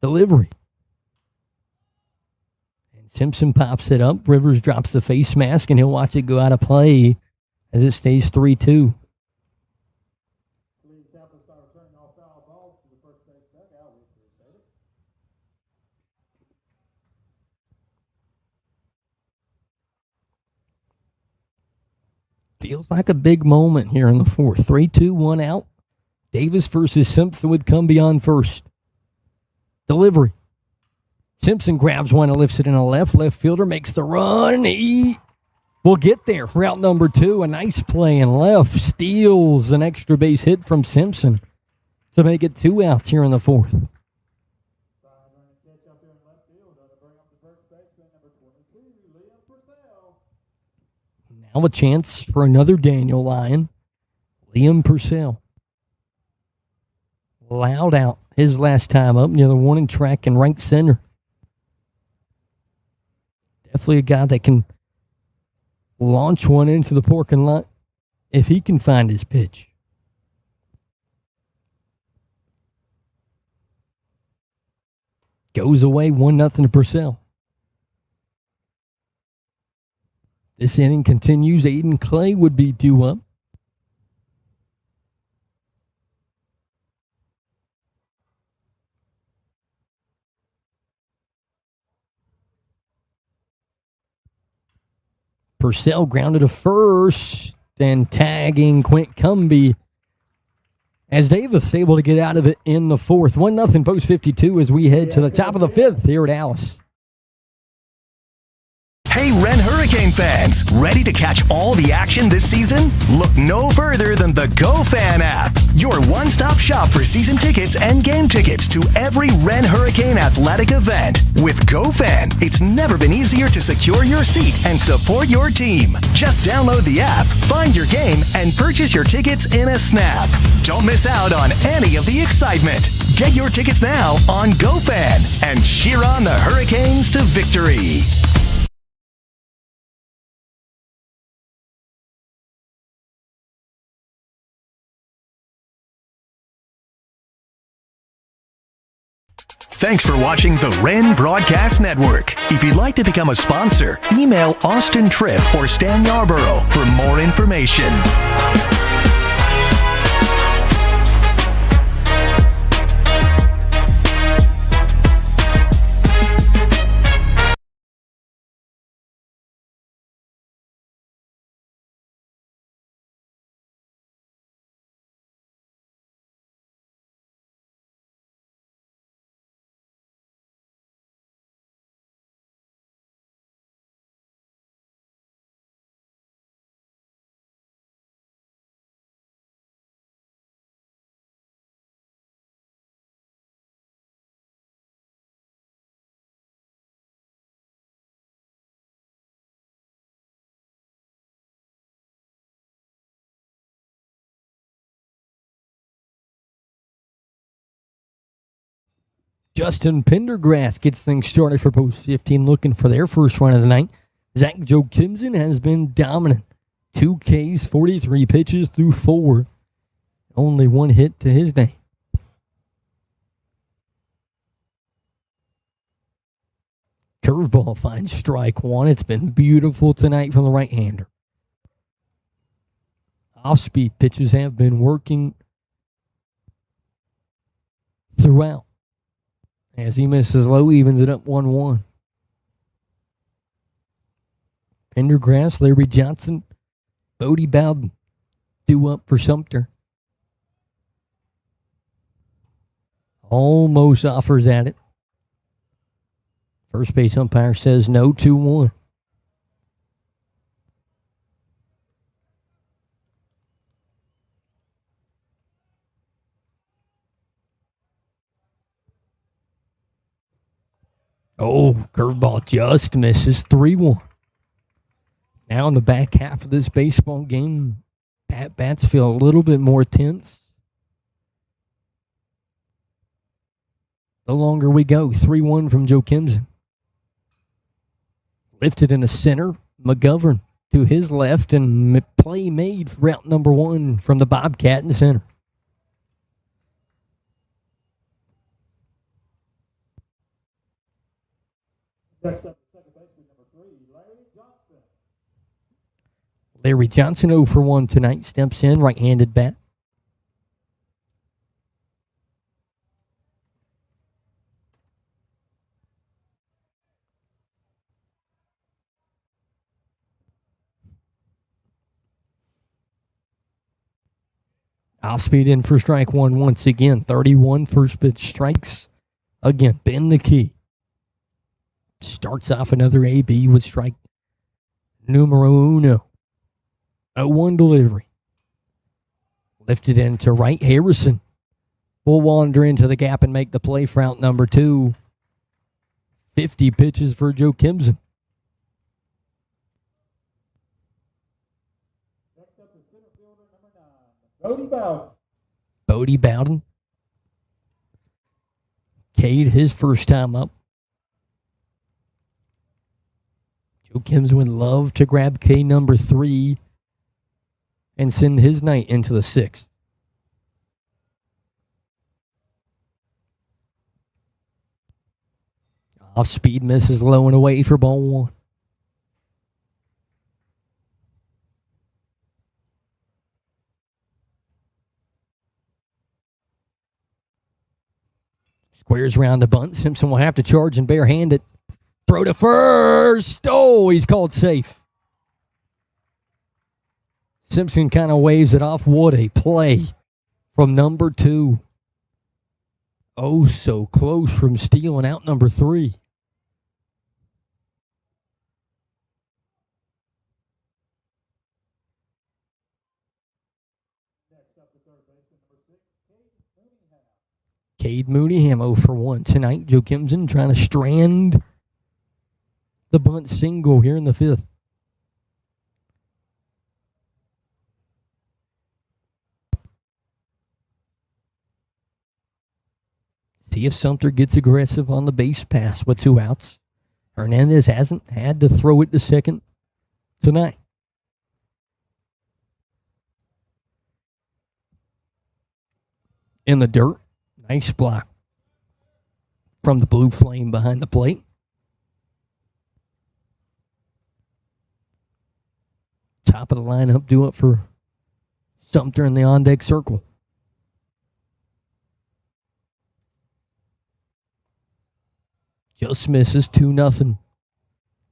Delivery. And Simpson pops it up. Rivers drops the face mask, and he'll watch it go out of play as it stays 3-2. Feels like a big moment here in the 4th. 3-2, 1 out. Davis versus Simpson with Cumbie on first. Delivery. Simpson grabs one and lifts it in a left. Left fielder makes the run. He will get there for out number 2. A nice play in left. Steals an extra base hit from Simpson to make it 2 outs here in the 4th. Now a chance for another Daniel Lyon. Liam Purcell. Loud out his last time up near the warning track in right center. Definitely a guy that can launch one into the parking lot if he can find his pitch. Goes away 1-0 to Purcell. This inning continues. Aiden Clay would be due up. Purcell grounded to first and tagging Quint Cumbie as Davis able to get out of it in the 4th. 1-0 Post 52 as we head to the top of the 5th here at Alice. Hey, Wren Hurricane fans, ready to catch all the action this season? Look no further than the GoFan app, your one-stop shop for season tickets and game tickets to every Wren Hurricane athletic event. With GoFan, it's never been easier to secure your seat and support your team. Just download the app, find your game, and purchase your tickets in a snap. Don't miss out on any of the excitement. Get your tickets now on GoFan and cheer on the Hurricanes to victory. Thanks for watching the Wren Broadcast Network. If you'd like to become a sponsor, email Austin Tripp or Stan Yarborough for more information. Justin Pendergrass gets things started for Post 15, looking for their first run of the night. Zach Joe Kimson has been dominant. 2 Ks, 43 pitches through 4. Only 1 hit to his name. Curveball finds strike 1. It's been beautiful tonight from the right-hander. Off-speed pitches have been working. throughout. As he misses low, evens it up 1-1. Pendergrass, Larry Johnson, Bodie Bowden due up for Sumter. Almost offers at it. First base umpire says no, 2-1. Oh, curveball just misses, 3-1. Now in the back half of this baseball game, bats feel a little bit more tense. The longer we go, 3-1 from Joe Kimson. Lifted in the center, McGovern to his left, and play made for route number 1 from the Bobcat in the center. Next up, second baseman number 3, Larry Johnson. Larry Johnson 0 for 1 tonight, steps in, right-handed bat. Off speed in for strike 1 once again. 31 first pitch strikes. Again, bend the key. Starts off another AB with strike numero uno. 0-1 delivery. Lifted into right. Harrison will wander into the gap and make the play for out number 2. 50 pitches for Joe Kimson. Next up is center fielder number 9, Bodie Bowden. Bodie Bowden. Cade his first time up. Joe Kimson would love to grab K number 3 and send his night into the 6th. Off speed misses low and away for ball 1. Squares around the bunt. Simpson will have to charge and barehand it. Throw to first. Oh, he's called safe. Simpson kind of waves it off. What a play from number 2. Oh, so close from stealing out number 3. Next up, the third baseman number 6, Cade Mooneyham 0 for 1 tonight. Joe Kimson trying to strand the bunt single here in the 5th. See if Sumter gets aggressive on the base pass with 2 outs. Hernandez hasn't had to throw it to second tonight. In the dirt. Nice block from the blue flame behind the plate. Top of the lineup due up for Sumter in the on-deck circle. Just misses 2-0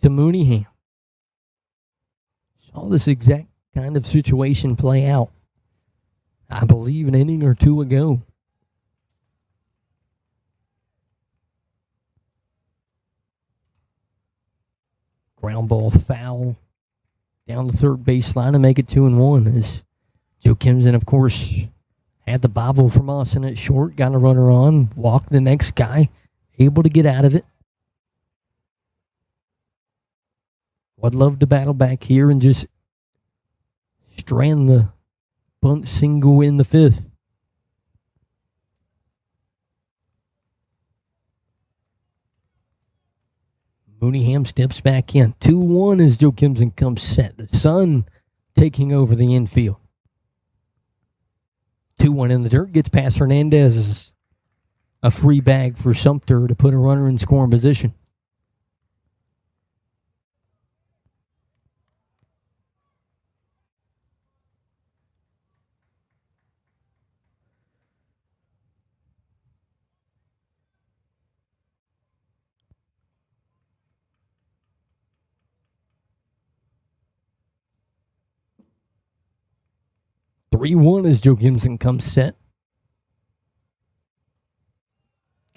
to Mooneyham. Saw this exact kind of situation play out, I believe, an inning or 2 ago. Ground ball foul down the third baseline to make it 2-1 as Joe Kimson, of course, had the bobble from Austin at short, got a runner on, walked the next guy, able to get out of it. Would love to battle back here and just strand the bunt single in the 5th. Mooneyham steps back in. 2-1 as Joe Kimson comes set. The sun taking over the infield. 2-1 in the dirt. Gets past Hernandez. A free bag for Sumter to put a runner in scoring position. 3-1 as Joe Gibson comes set.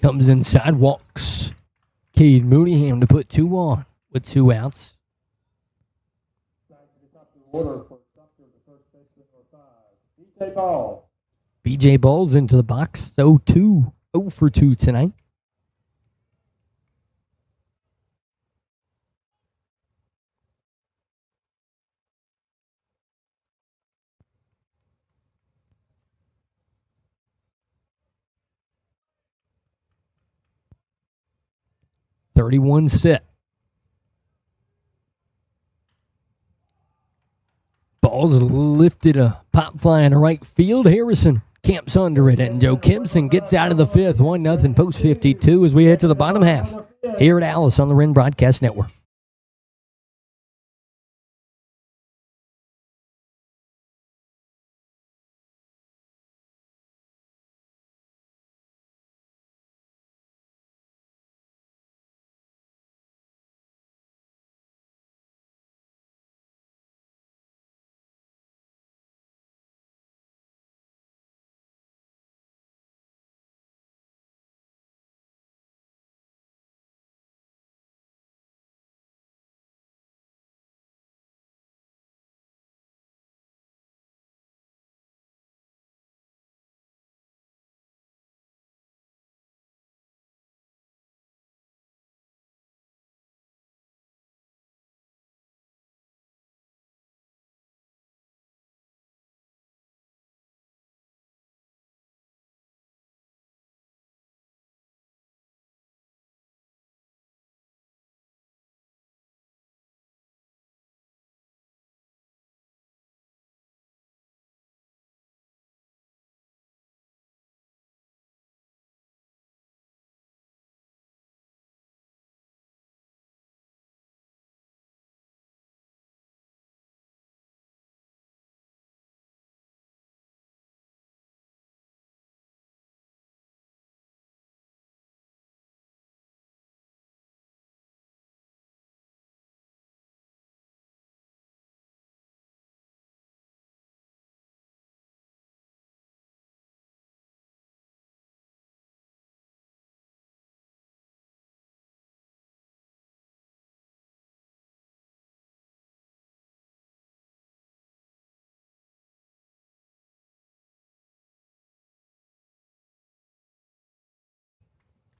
Comes inside, walks. Cade Mooneyham to put 2 on with 2 outs. Order for Sumter, the first baseman for 5. BJ Ball. BJ Ball's into the box. 0-2. 0 for 2 tonight. .31 set. Ball's lifted, a pop fly in the right field. Harrison camps under it, and Joe Gibson gets out of the 5th. 1-0 post 52 as we head to the bottom half here at Alice on the Wren Broadcast Network.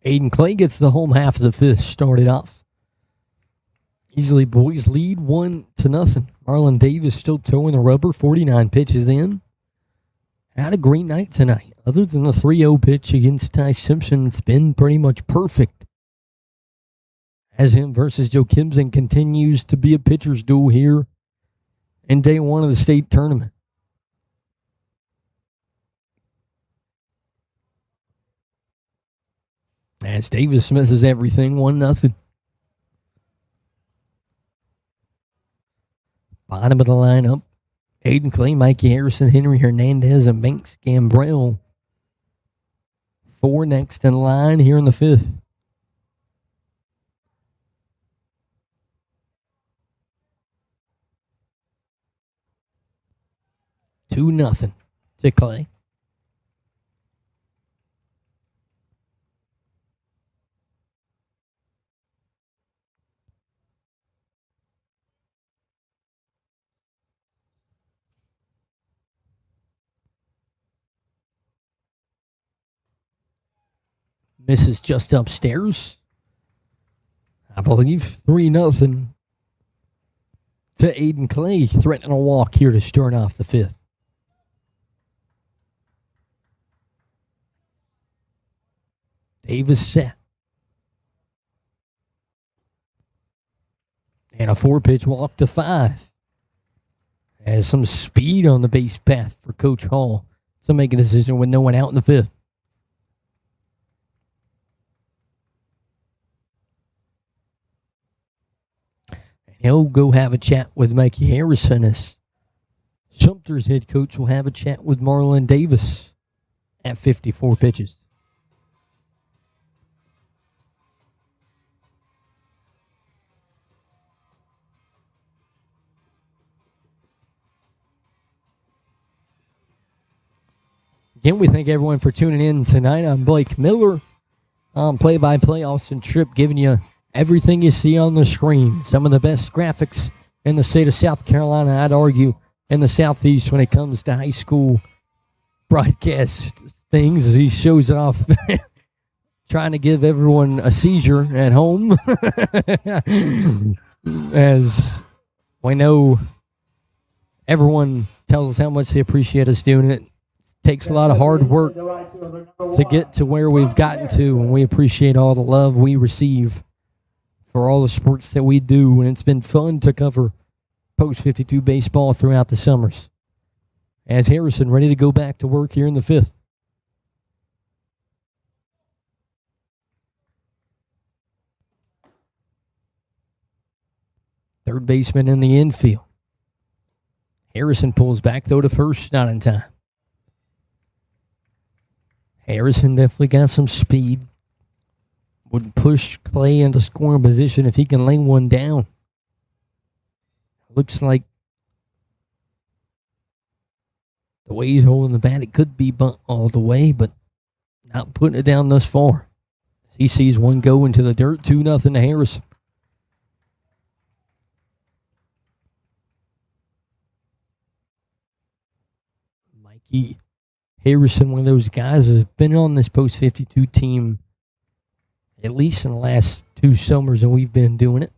Aiden Clay gets the home half of the 5th started off. Easley boys lead 1-0. Marlon Davis still towing the rubber, 49 pitches in. Had a great night tonight. Other than the 3-0 pitch against Ty Simpson, it's been pretty much perfect. As him versus Joe Gibson continues to be a pitcher's duel here in day 1 of the state tournament. As Davis misses everything, 1-0. Bottom of the lineup, Aiden Clay, Mikey Harrison, Henry Hernandez, and Banks Gambrell. 4 next in line here in the 5th. Two nothing to Clay. Misses just upstairs. I believe 3-0 to Aiden Clay, threatening a walk here to start off the 5th. Davis set. And a 4-pitch walk to 5. Has some speed on the base path for Coach Hall to make a decision with no one out in the 5th. He'll go have a chat with Mikey Harrison as Sumter's head coach will have a chat with Marlon Davis at 54 pitches. Again, we thank everyone for tuning in tonight. I'm Blake Miller. Play-by-play, Austin Tripp, giving you everything you see on the screen. Some of the best graphics in the state of South Carolina, I'd argue, in the Southeast when it comes to high school broadcast things. As he shows off trying to give everyone a seizure at home. As we know, everyone tells us how much they appreciate us doing it. It takes a lot of hard work to get to where we've gotten to, and we appreciate all the love we receive for all the sports that we do, and it's been fun to cover Post 52 baseball throughout the summers. As Harrison ready to go back to work here in the 5th. Third baseman in the infield. Harrison pulls back, though, to first, not in time. Harrison definitely got some speed. Would push Clay into scoring position if he can lay one down. Looks like the way he's holding the bat, it could be bunt all the way, but not putting it down thus far. He sees one go into the dirt, 2-0 to Harrison. Mikey Harrison, one of those guys, has been on this Post 52 team at least in the last 2 summers, and we've been doing it.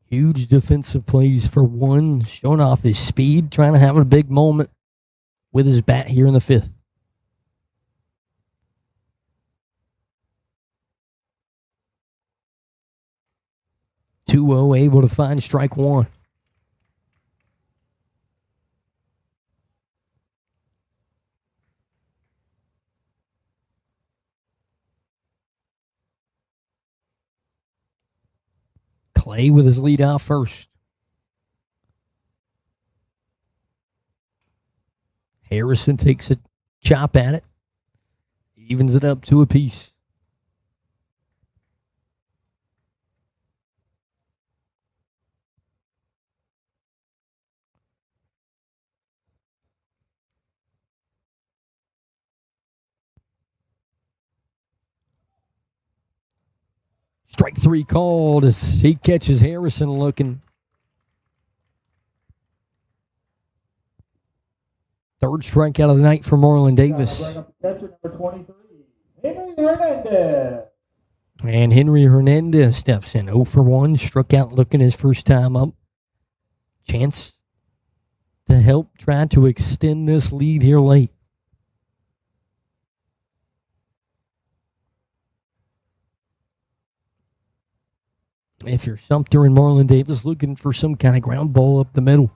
Huge defensive plays for one, showing off his speed, trying to have a big moment with his bat here in the 5th. Able to find strike one. Clay with his lead out first. Harrison takes a chop at it. Evens it up to a piece. Strike 3 called as he catches Harrison looking. Third strikeout of the night for Marlon Davis. Catcher number 23, Henry Hernandez. And Henry Hernandez steps in. 0 for 1, struck out looking his first time up. Chance to help try to extend this lead here late. If you're Sumter and Marlon Davis looking for some kind of ground ball up the middle.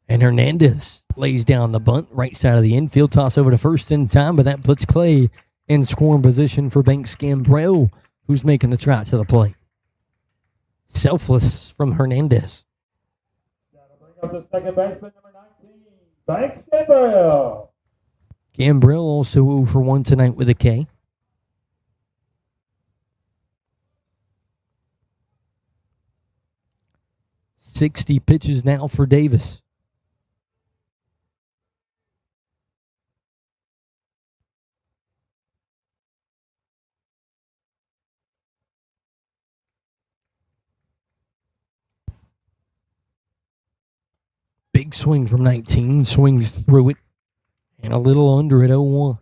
And Hernandez lays down the bunt, right side of the infield, toss over to first in time, but that puts Clay in scoring position for Banks Gambrell, who's making the trot to the plate. Selfless from Hernandez. Bring up the second baseman, number 19, Banks Gambrell. Gambrell also 0 for 1 tonight with a K. .60 pitches now for Davis. Big swing from 19, swings through it, and a little under at 0-1.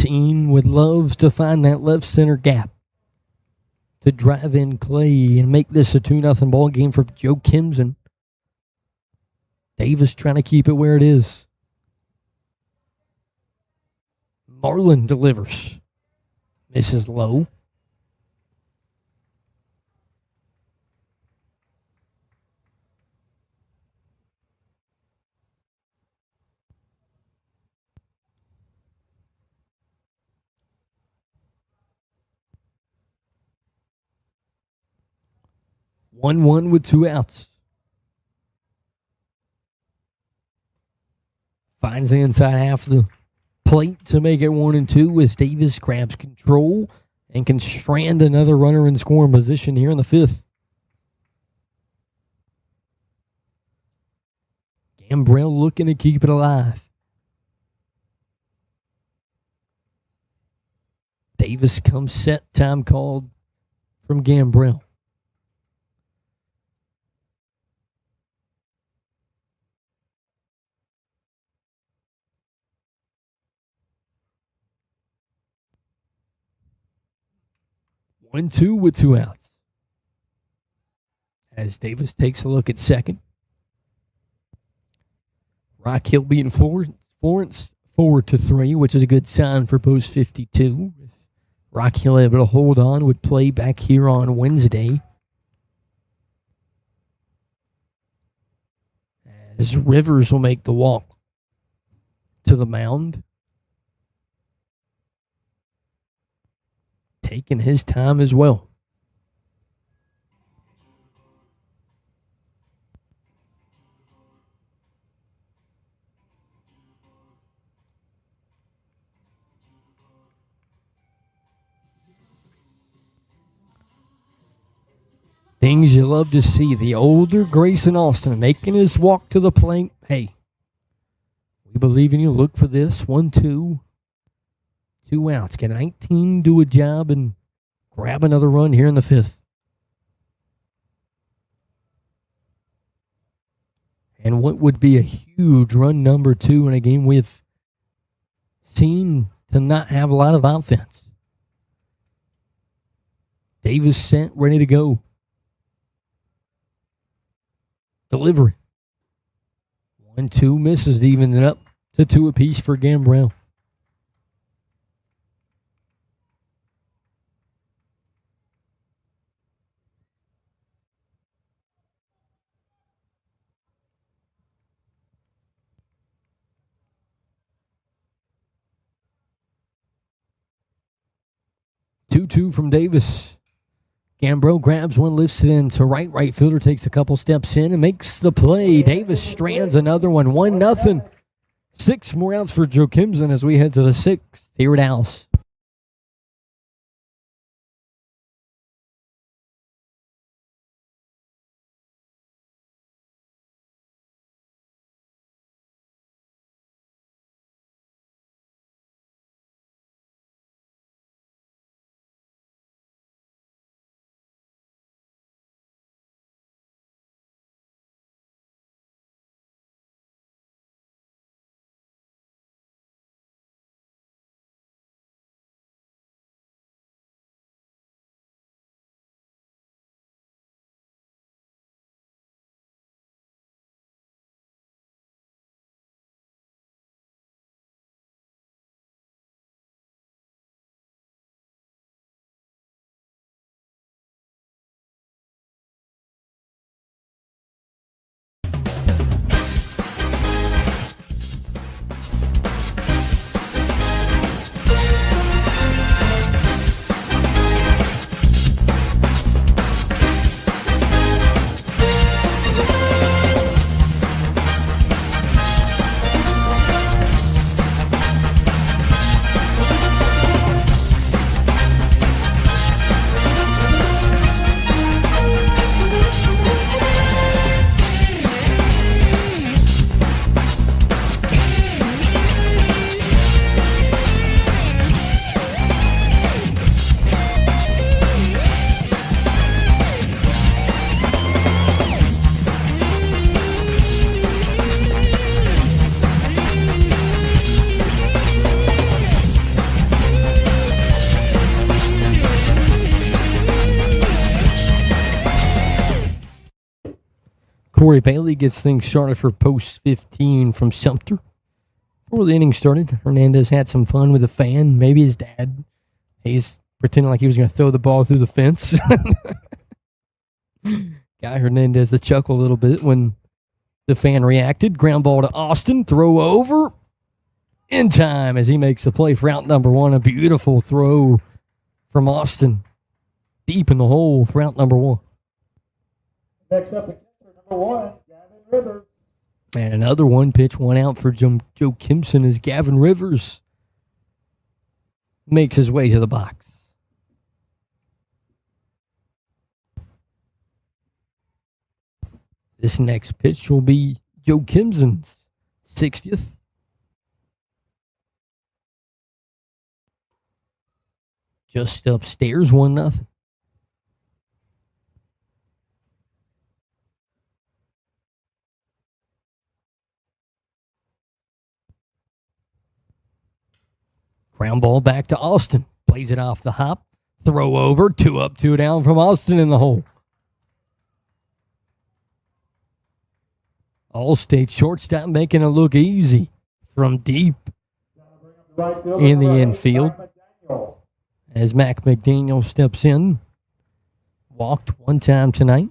Would love to find that left center gap to drive in Clay and make this a 2-0 ball game for Joe Kimson. Davis trying to keep it where it is. Marlon delivers. Misses low. One with 2 outs. Finds the inside half of the plate to make it 1-2 as Davis grabs control and can strand another runner in scoring position here in the 5th. Gambrell looking to keep it alive. Davis comes set. Time called from Gambrell. One, two with 2 outs. As Davis takes a look at second. Rock Hill beating Florence 4-3, which is a good sign for Post 52. Rock Hill able to hold on with play back here on Wednesday. As Rivers will make the walk to the mound. Taking his time as well. Things you love to see. The older Grayson Austin making his walk to the plate. Hey, we believe in you. Look for this. 1-2. 2 outs. Can 19 do a job and grab another run here in the 5th? And what would be a huge run number 2 in a game we've seen to not have a lot of offense. Davis sent, ready to go. Delivery. 1-2 misses, even it up to 2 apiece for Gambrell. Two from Davis. Gambrell grabs one, lifts it in to right. Right fielder takes a couple steps in and makes the play. Davis strands another one. 1-0. 6 more outs for Joe Kimson as we head to the 6th here at Alice. Corey Bailey gets things started for Post 15 from Sumter. Before the inning started, Hernandez had some fun with a fan. Maybe his dad. He's pretending like he was going to throw the ball through the fence. Guy Hernandez to chuckle a little bit when the fan reacted. Ground ball to Austin. Throw over. In time as he makes the play for out number 1. A beautiful throw from Austin. Deep in the hole for out number 1. Next up, number 1, Gavin Rivers. And another 1 pitch, 1 out for Joe Kimson as Gavin Rivers makes his way to the box. This next pitch will be Joe Kimson's 60th. Just upstairs, 1-0. Ground ball back to Austin. Plays it off the hop. Throw over. 2 up, 2 down from Austin in the hole. Allstate shortstop making it look easy from deep in the infield as Mac McDaniel steps in. Walked 1 time tonight.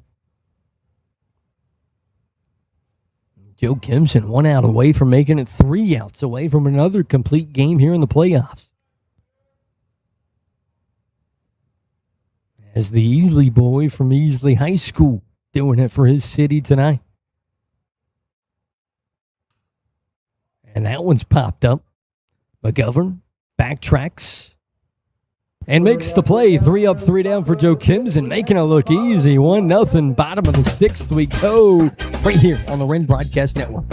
Joe Kimson 1 out away from making it 3 outs away from another complete game here in the playoffs. As the Easley boy from Easley High School doing it for his city tonight. And that one's popped up. McGovern backtracks and makes the play. 3 up, 3 down for Joe Kimson, making it look easy. 1-0, bottom of the 6th we go. Right here on the Wren Broadcast Network.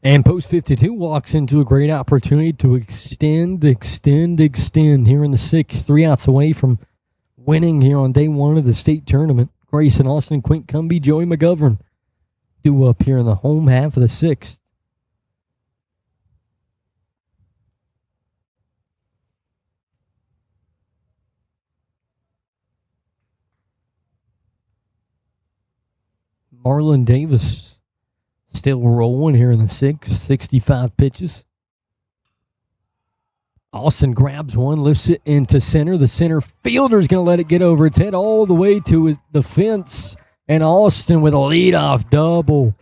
And Post 52 walks into a great opportunity to extend here in the 6th. 3 outs away from winning here on day 1 of the state tournament. Grayson Austin, Quint Cumby, Joey McGovern due up here in the home half of the 6th. Marlon Davis still rolling here in the 6th, 65 pitches. Austin grabs one, lifts it into center. The center fielder's going to let it get over its head all the way to the fence. And Austin with a leadoff double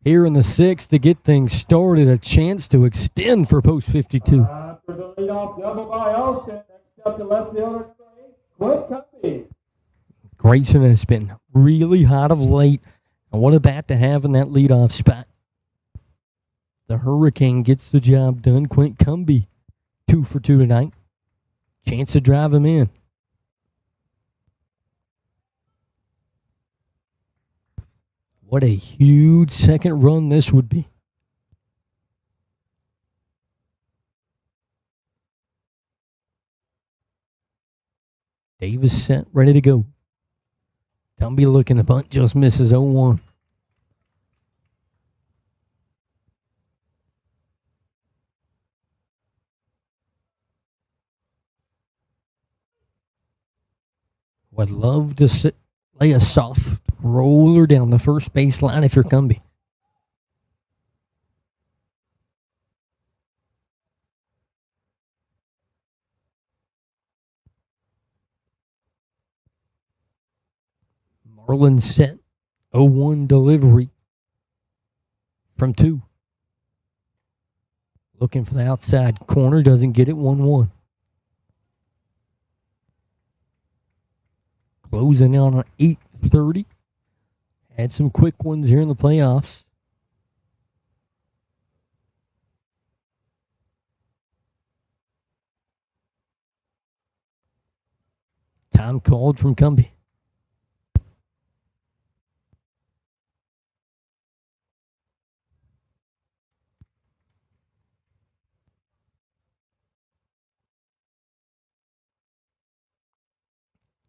here in the 6th to get things started. A chance to extend for Post 52. After the leadoff double by Austin, next up to left fielder, Quint Cumby. Grayson has been really hot of late. And what a bat to have in that leadoff spot. The Hurricane gets the job done. Quint Cumby, 2 for 2 tonight. Chance to drive him in. What a huge second run this would be. Davis set, ready to go. Gumby looking to bunt, just misses 0-1. Would love to lay a soft roller down the first baseline if you're Gumby. Marlin set, 0-1 delivery from 2. Looking for the outside corner, doesn't get it, 1-1. Closing on an 8:30. Had some quick ones here in the playoffs. Time called from Gumby.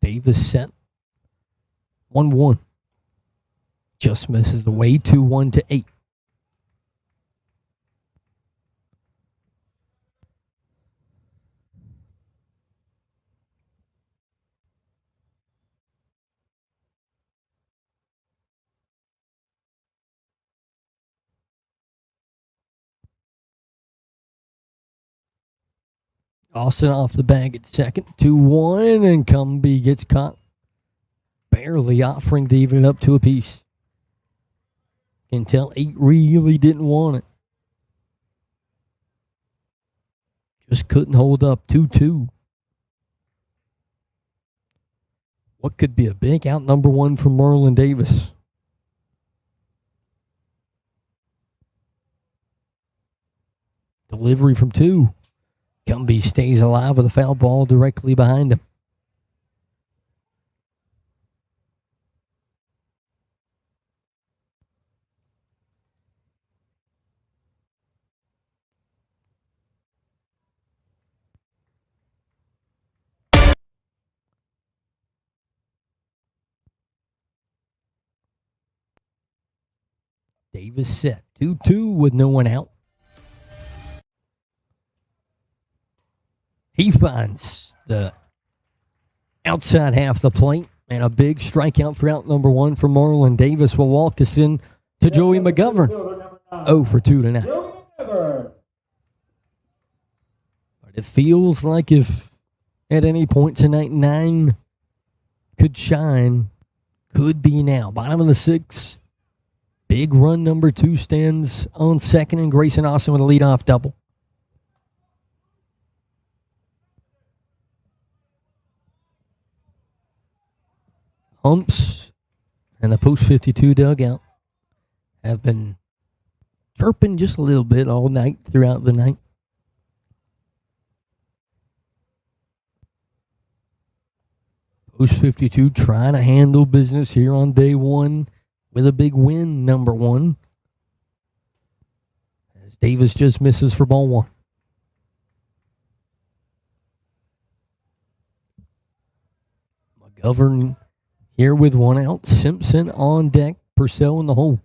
Davis set. 1-1. Just misses away, 2-1 to 8. Austin off the bag at second, 2-1, and Gumby gets caught. Barely offering to even it up to a piece. Can tell 8 really didn't want it. Just couldn't hold up, 2-2. What could be a big out number 1 from Marlon Davis? Delivery from 2. Gumby stays alive with a foul ball directly behind him. Davis set, 2-2 with no one out. He finds the outside half of the plate, and a big strikeout for out number 1 from Marlon Davis will walk us in to Joey McGovern. 0 for 2 tonight. But it feels like if at any point tonight 9 could shine, could be now. Bottom of the 6th. Big run number 2 stands on second, and Grayson Austin with a leadoff double. Humps and the Post 52 dugout have been chirping just a little bit all night throughout the night. Post 52 trying to handle business here on day 1 with a big win, number 1. As Davis just misses for ball 1. McGovern here with 1 out. Simpson on deck. Purcell in the hole.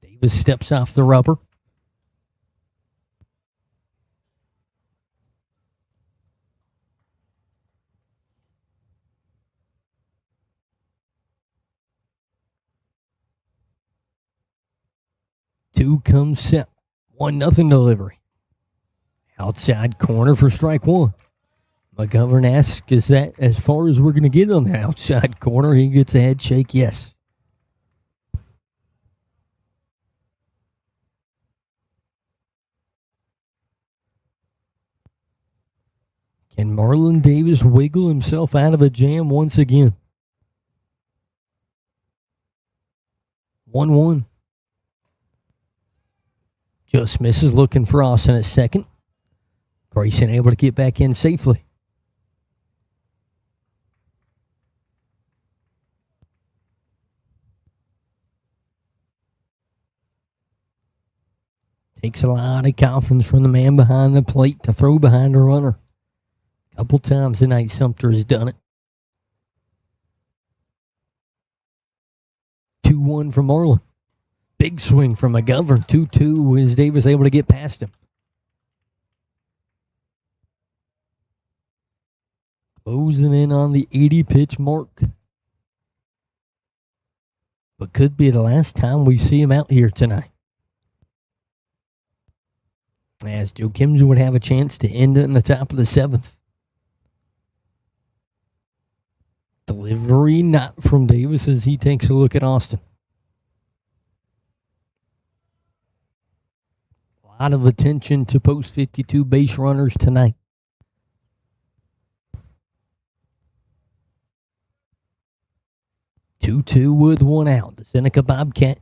Davis steps off the rubber. Two comes set. 1-0 delivery. Outside corner for strike 1. McGovern asks, is that as far as we're going to get on the outside corner? He gets a head shake, yes. Can Marlon Davis wiggle himself out of a jam once again? 1-1. Just misses, looking for Austin at second. Grayson able to get back in safely. Takes a lot of confidence from the man behind the plate to throw behind a runner. A couple times tonight, Sumter has done it. 2-1 from Marlin. Big swing from McGovern. 2-2 was Davis able to get past him. Closing in on the 80-pitch mark. But could be the last time we see him out here tonight. As Joe Kimsey would have a chance to end it in the top of the 7th. Delivery not from Davis as he takes a look at Austin. A lot of attention to post 52 base runners tonight. Two with one out. The Seneca Bobcat.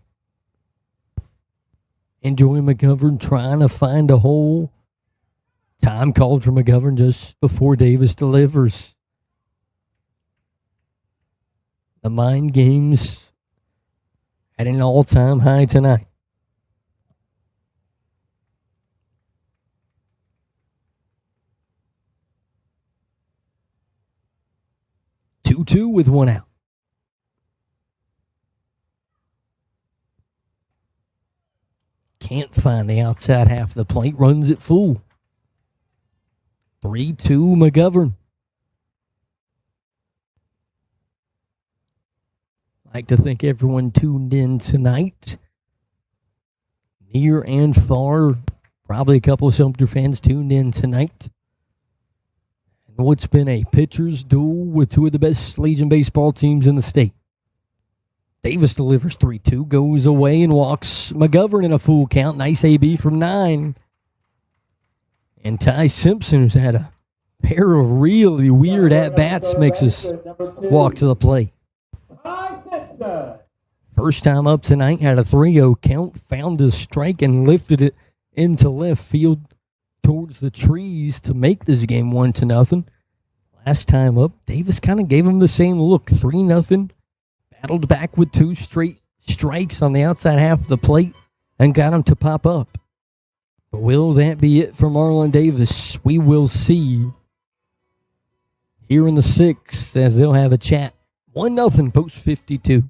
And Joey McGovern trying to find a hole. Time called for McGovern just before Davis delivers. The mind games at an all-time high tonight. Two with one out. Can't find the outside half of the plate. Runs it full. 3-2 McGovern. Like to thank everyone tuned in tonight. Near and far. Probably a couple of Sumter fans tuned in tonight. And what's been a pitcher's duel with two of the best Legion baseball teams in the state. Davis delivers 3-2, goes away and walks McGovern in a full count. Nice AB from 9. And Ty Simpson, who's had a pair of really weird at-bats, makes us walk to the plate. First time up tonight, had a 3-0 count, found a strike and lifted it into left field towards the trees to make this game 1-0. Last time up, Davis kind of gave him the same look, 3-0. Battled back with 2 straight strikes on the outside half of the plate and got him to pop up. But will that be it for Marlon Davis? We will see here in the 6th as they'll have a chat. 1-0 post 52.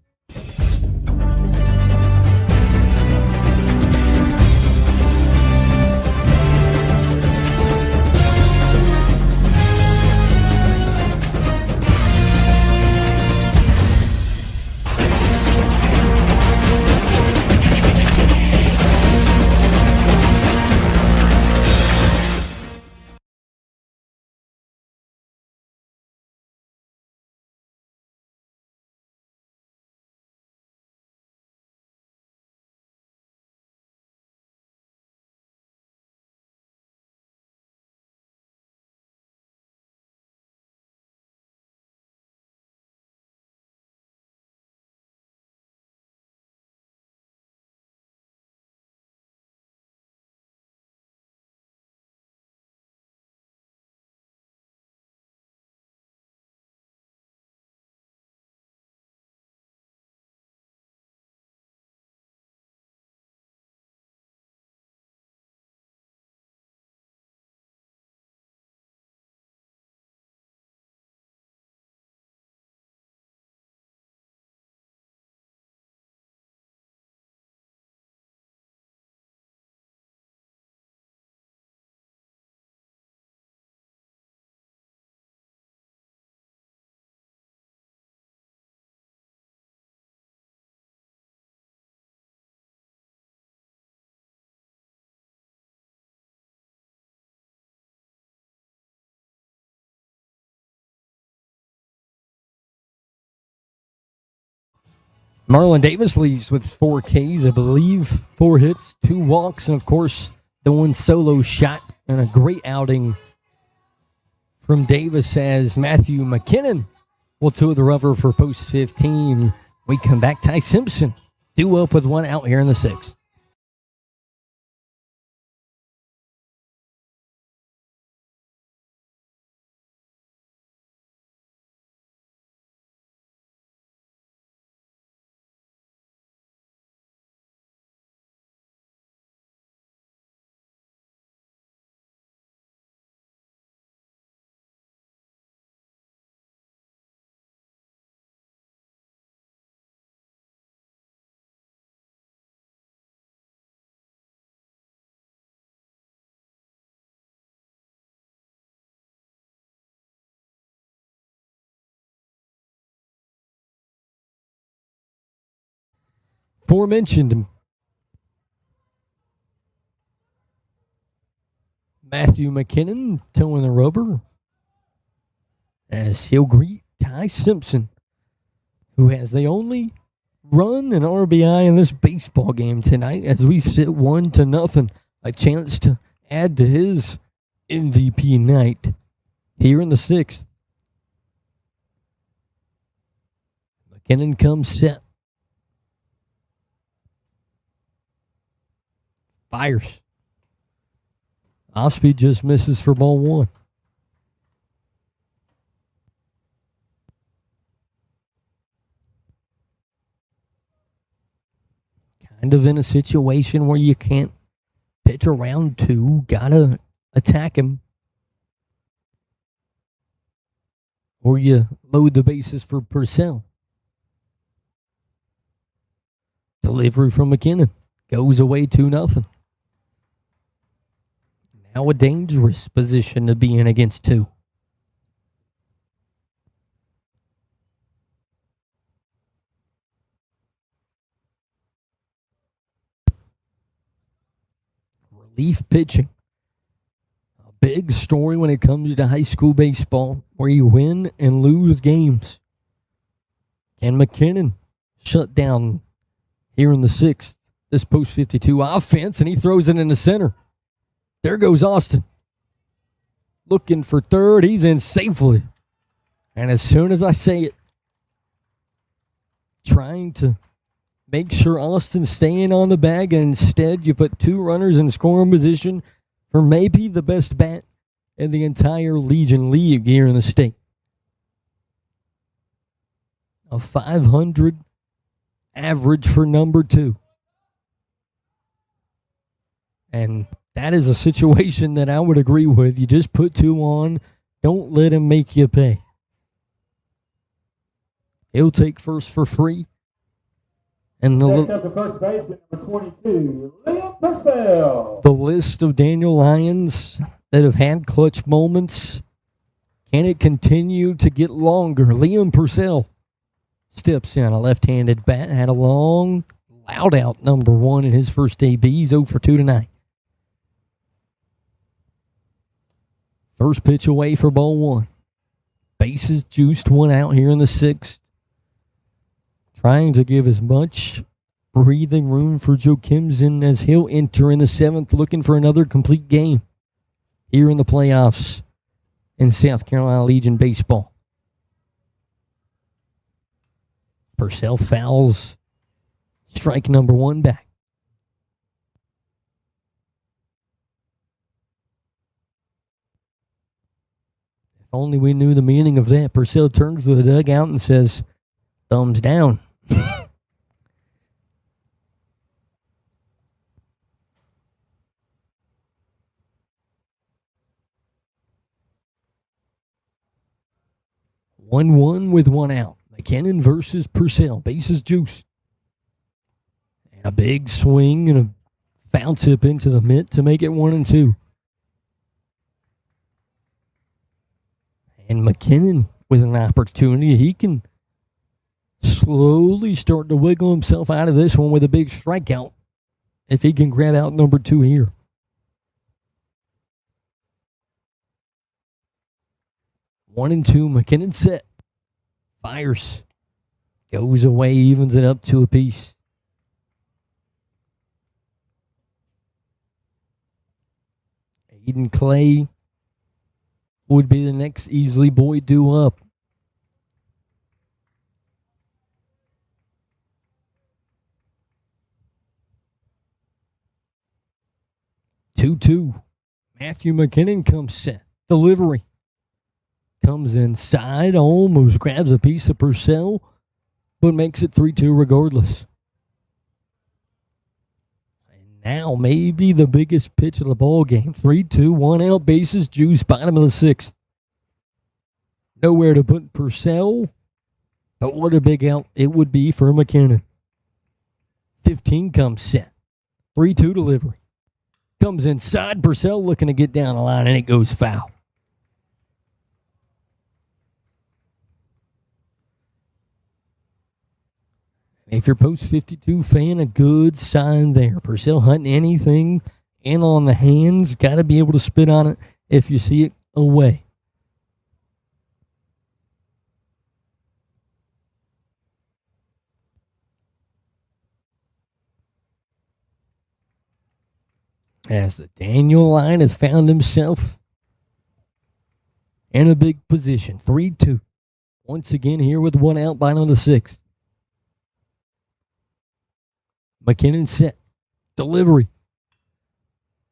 Marlon Davis leaves with 4 Ks, I believe, 4 hits, 2 walks, and of course, the 1 solo shot, and a great outing from Davis as Matthew McKinnon will tour the rubber for post 15. We come back, Ty Simpson due up with 1 out here in the 6th. aforementioned Matthew McKinnon towing the rubber as he'll greet Ty Simpson, who has the only run and RBI in this baseball game tonight as we sit 1-0. A chance to add to his MVP night here in the 6th. McKinnon comes set. Fires. Off-speed just misses for ball 1. Kind of in a situation where you can't pitch around 2. Gotta attack him. Or you load the bases for Purcell. Delivery from McKinnon. Goes away 2-0. Now a dangerous position to be in against 2. Relief pitching. A big story when it comes to high school baseball, where you win and lose games. Can McKinnon shut down here in the 6th this post 52 offense, and he throws it in the center. There goes Austin. Looking for third. He's in safely. And as soon as I say it, trying to make sure Austin's staying on the bag, and instead you put 2 runners in scoring position for maybe the best bat in the entire Legion League here in the state. A .500 average for number 2. And that is a situation that I would agree with. You just put 2 on. Don't let him make you pay. He'll take first for free. And Next up, the first baseman, number 22, Liam Purcell. The list of Daniel Lyons that have had clutch moments, can it continue to get longer? Liam Purcell steps in, a left-handed bat, had a long, loud out number 1 in his first AB. He's 0 for 2 tonight. First pitch away for ball 1. Bases juiced, 1 out here in the 6th. Trying to give as much breathing room for Joe Kimson as he'll enter in the 7th, looking for another complete game here in the playoffs in South Carolina Legion baseball. Purcell fouls strike number 1 back. If only we knew the meaning of that. Purcell turns to the dugout and says, thumbs down. 1-1 with 1 out. McKinnon versus Purcell. Bases juiced. And a big swing and a foul tip into the mitt to make it 1-2. And McKinnon with an opportunity. He can slowly start to wiggle himself out of this one with a big strikeout if he can grab out number 2 here. One and two. McKinnon set. Fires. Goes away, evens it up 2 apiece. Aiden Clay would be the next Easley boy due up. Two. Matthew McKinnon comes set. Delivery. Comes inside, almost grabs a piece of Purcell, but makes it 3-2 regardless. And now maybe the biggest pitch of the ball game. 3-2, 1 out, bases juice, bottom of the 6th. Nowhere to put Purcell, but what a big out it would be for McKinnon. 15 comes set. 3-2 delivery. Comes inside, Purcell looking to get down the line, and it goes foul. If you're Post 52 fan, a good sign there. Purcell hunting anything in on the hands. Got to be able to spit on it if you see it away. As the Daniel line has found himself in a big position. 3-2. Once again here with one out, bottom of the sixth. McKinnon set. Delivery.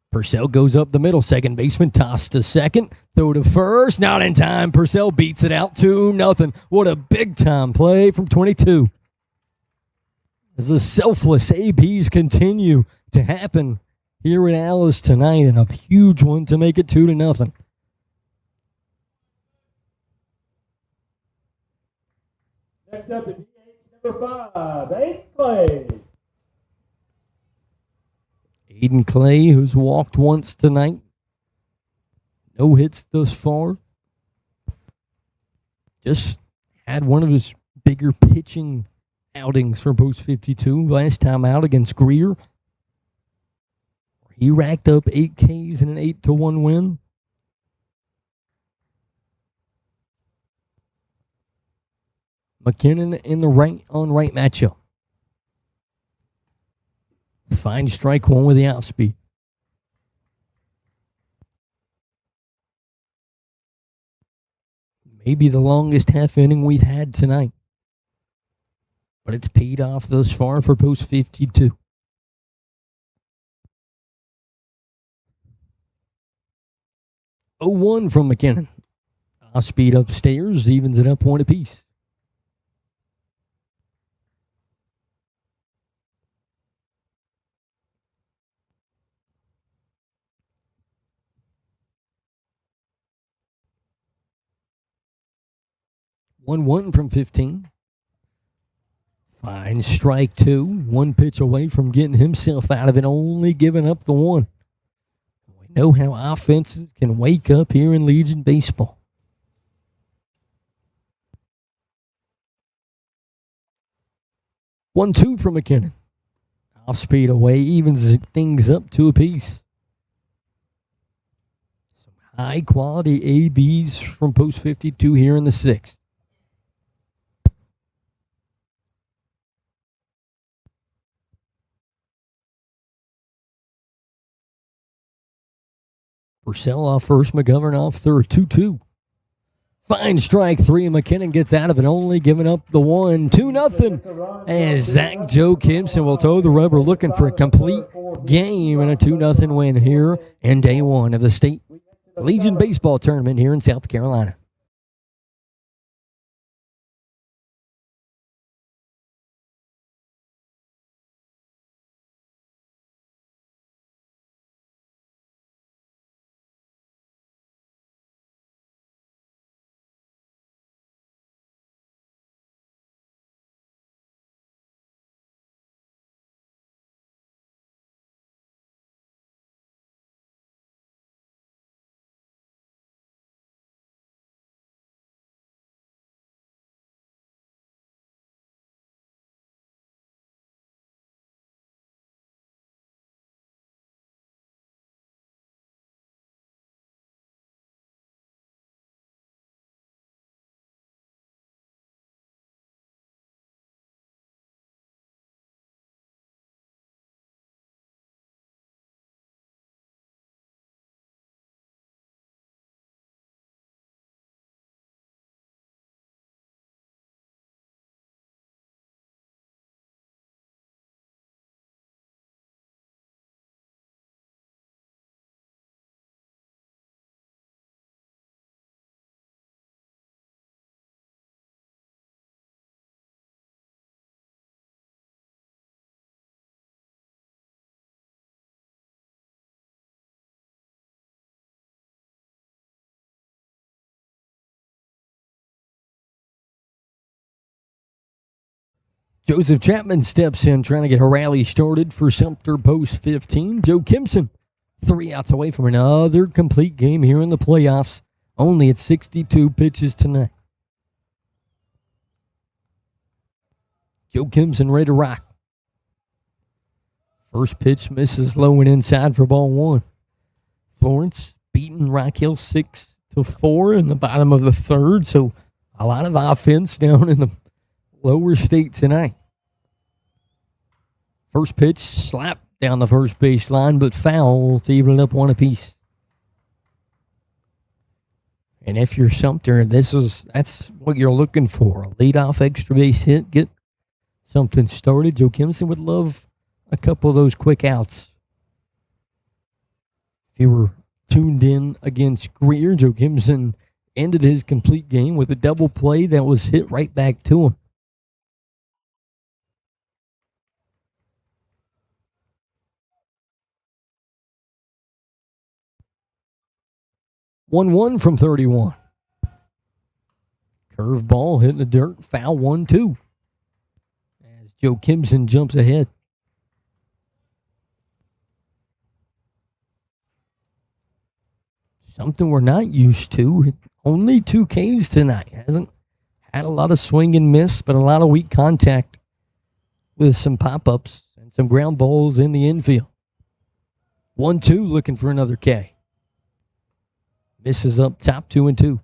Purcell goes up the middle. Second baseman toss to second. Throw to first. Not in time. Purcell beats it out 2-0. What a big time play from 22. As the selfless ABs continue to happen here in Alice tonight, and a huge one to make it 2-0. Next up, the DH number 5, Aiden Clay. Aiden Clay, who's walked once tonight. No hits thus far. Just had one of his bigger pitching outings for Post 52 last time out against Greer. He racked up 8 Ks in an 8-1 win. McKinnon in the right on right matchup. Fine strike one with the outspeed. Maybe the longest half inning we've had tonight. But it's paid off thus far for Post 52. 0-1 from McKinnon. Off-speed upstairs, evens it up 1 apiece. One from 15. Fine strike 2. 1 pitch away from getting himself out of it, only giving up the 1. We know how offenses can wake up here in Legion baseball. One, 2 from McKinnon. Off speed away, evens things up 2 apiece. Some high quality ABs from Post 52 here in the 6th. Purcell off first, McGovern off third, 2-2. Fine strike 3, McKinnon gets out of it, only giving up the 1, 2-0. As Zach Joe Kimson will toe the rubber, looking for a complete game and a 2-0 win here in day 1 of the State Legion Baseball Tournament here in South Carolina. Joseph Chapman steps in, trying to get a rally started for Sumter Post 15. Joe Kimson, 3 outs away from another complete game here in the playoffs. Only at 62 pitches tonight. Joe Kimson ready to rock. First pitch misses low and inside for ball one. Florence beating Rock Hill 6-4 in the bottom of the third, so a lot of offense down in the lower state tonight. First pitch slapped down the first baseline, but foul to even it up one apiece. And if you're Sumter, that's what you're looking for. A leadoff extra base hit, get something started. Joe Kimson would love a couple of those quick outs. If you were tuned in against Greer, Joe Kimson ended his complete game with a double play that was hit right back to him. One from 31. Curveball hitting the dirt, foul 1-2. As Joe Kimson jumps ahead. Something we're not used to. Only 2 Ks tonight. Hasn't had a lot of swing and miss, but a lot of weak contact with some pop-ups and some ground balls in the infield. 1-2 looking for another K. Misses up top 2-2.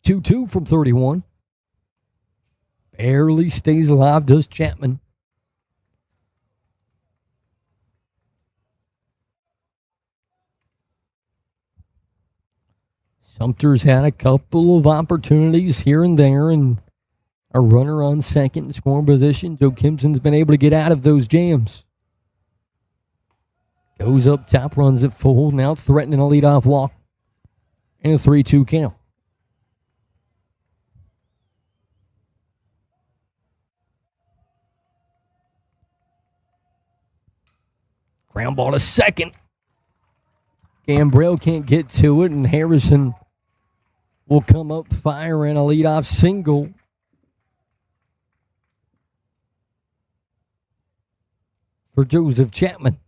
Two from 31. Barely stays alive, does Chapman. Sumter's had a couple of opportunities here and there, and a runner on second in scoring position. Joe Kimson's been able to get out of those jams. Goes up top, runs it full, now threatening a leadoff walk. And a 3-2 count. Ground ball to second. Gambrell can't get to it, and Harrison will come up firing a leadoff single. For Joseph Chapman.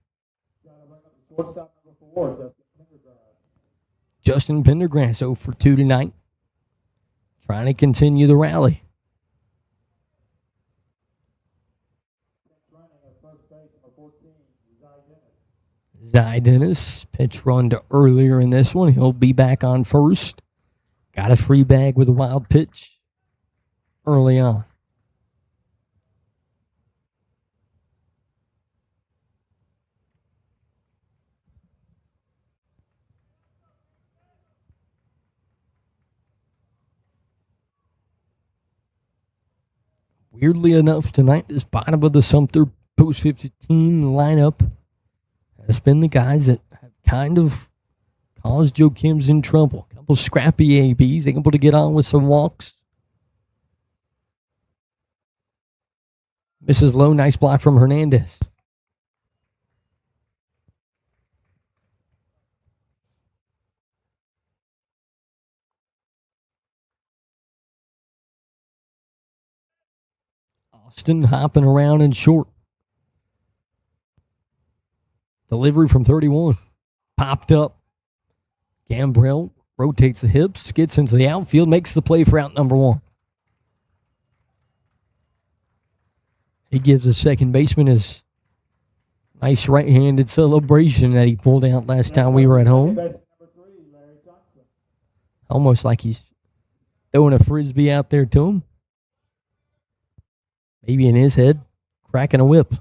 Justin Pendergrass 0 for 2 tonight. Trying to continue the rally. Zy Dennis, pitch run to earlier in this one. He'll be back on first. Got a free bag with a wild pitch early on. Weirdly enough, tonight, this bottom of the Sumter Post 15 lineup has been the guys that have kind of caused Joe Kimson trouble. A couple scrappy ABs, able to get on with some walks. Misses low, nice block from Hernandez. Austin hopping around in short. Delivery from 31. Popped up. Gambrell rotates the hips, gets into the outfield, makes the play for out number 1. He gives the second baseman his nice right-handed celebration that he pulled out last time we were at home. Almost like he's throwing a frisbee out there to him. Maybe in his head, cracking a whip.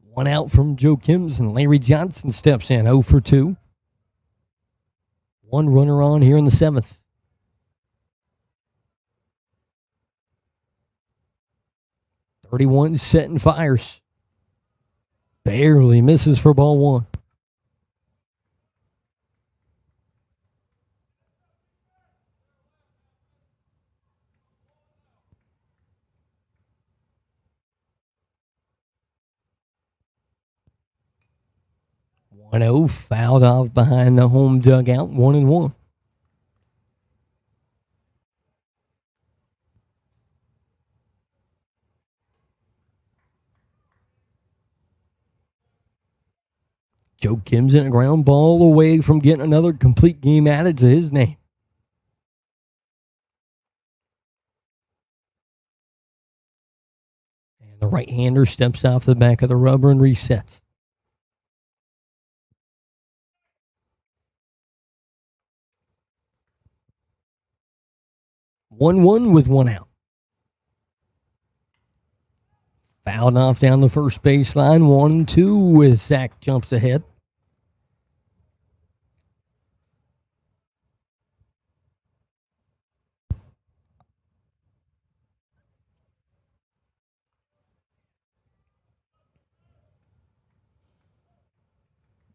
One out from Joe Kimson. Larry Johnson steps in, 0 for 2. One runner on here in the 7th. .31 set and fires. Barely misses for ball 1. .0 fouled off behind the home dugout, 1-1. Joe Kimson, a ground ball away from getting another complete game added to his name. And the right-hander steps off the back of the rubber and resets. One with one out. Fouled off down the first baseline. 1-2 as Zach jumps ahead.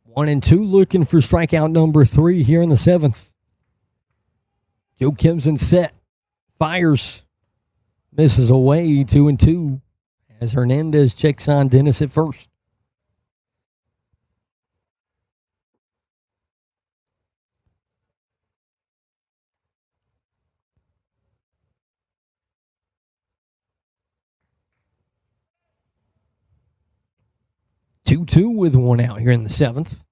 One and two, looking for strikeout number 3 here in the 7th. Joe Kimson set. Fires. Misses away. 2-2 as Hernandez checks on Dennis at first. Two with one out here in the 7th.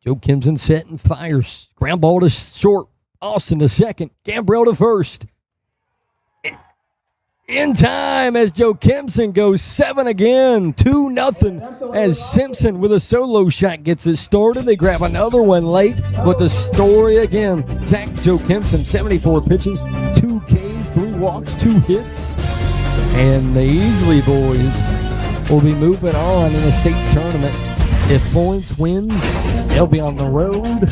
Joe Kimson set and fires. Ground ball to short. Austin to second. Gambrell to first. In time as Joe Kimson goes 7 again. 2-0 as Simpson with a solo shot gets it started. They grab another one late, but the story again. Zach Joe Kimson, 74 pitches, 2 Ks, 3 walks, 2 hits. And the Easley boys will be moving on in the state tournament. If Florence wins, they'll be on the road.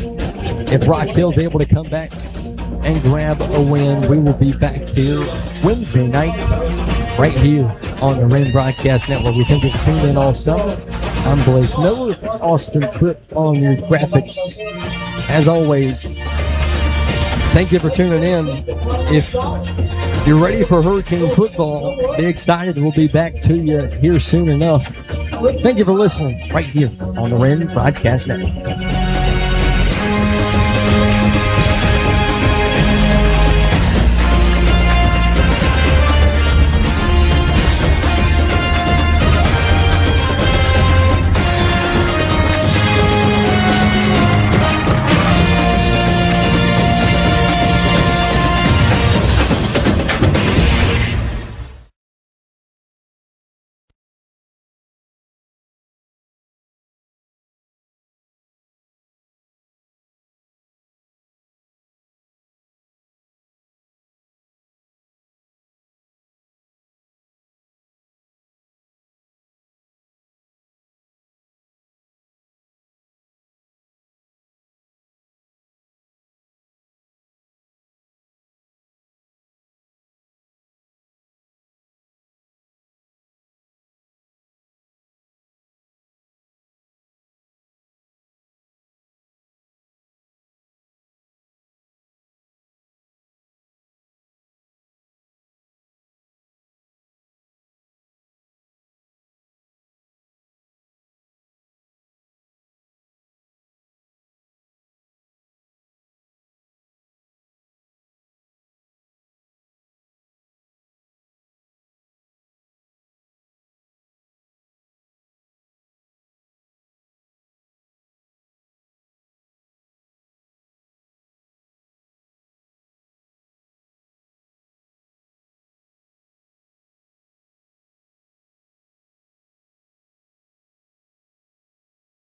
If Rock Hill's able to come back and grab a win, we will be back here Wednesday night, right here on the Wren Broadcast Network. We thank you for tuning in all summer. I'm Blake Miller, Austin Tripp on your graphics. As always, thank you for tuning in. If you're ready for Hurricane football, be excited. We'll be back to you here soon enough. Thank you for listening right here on the Wren Broadcast Network.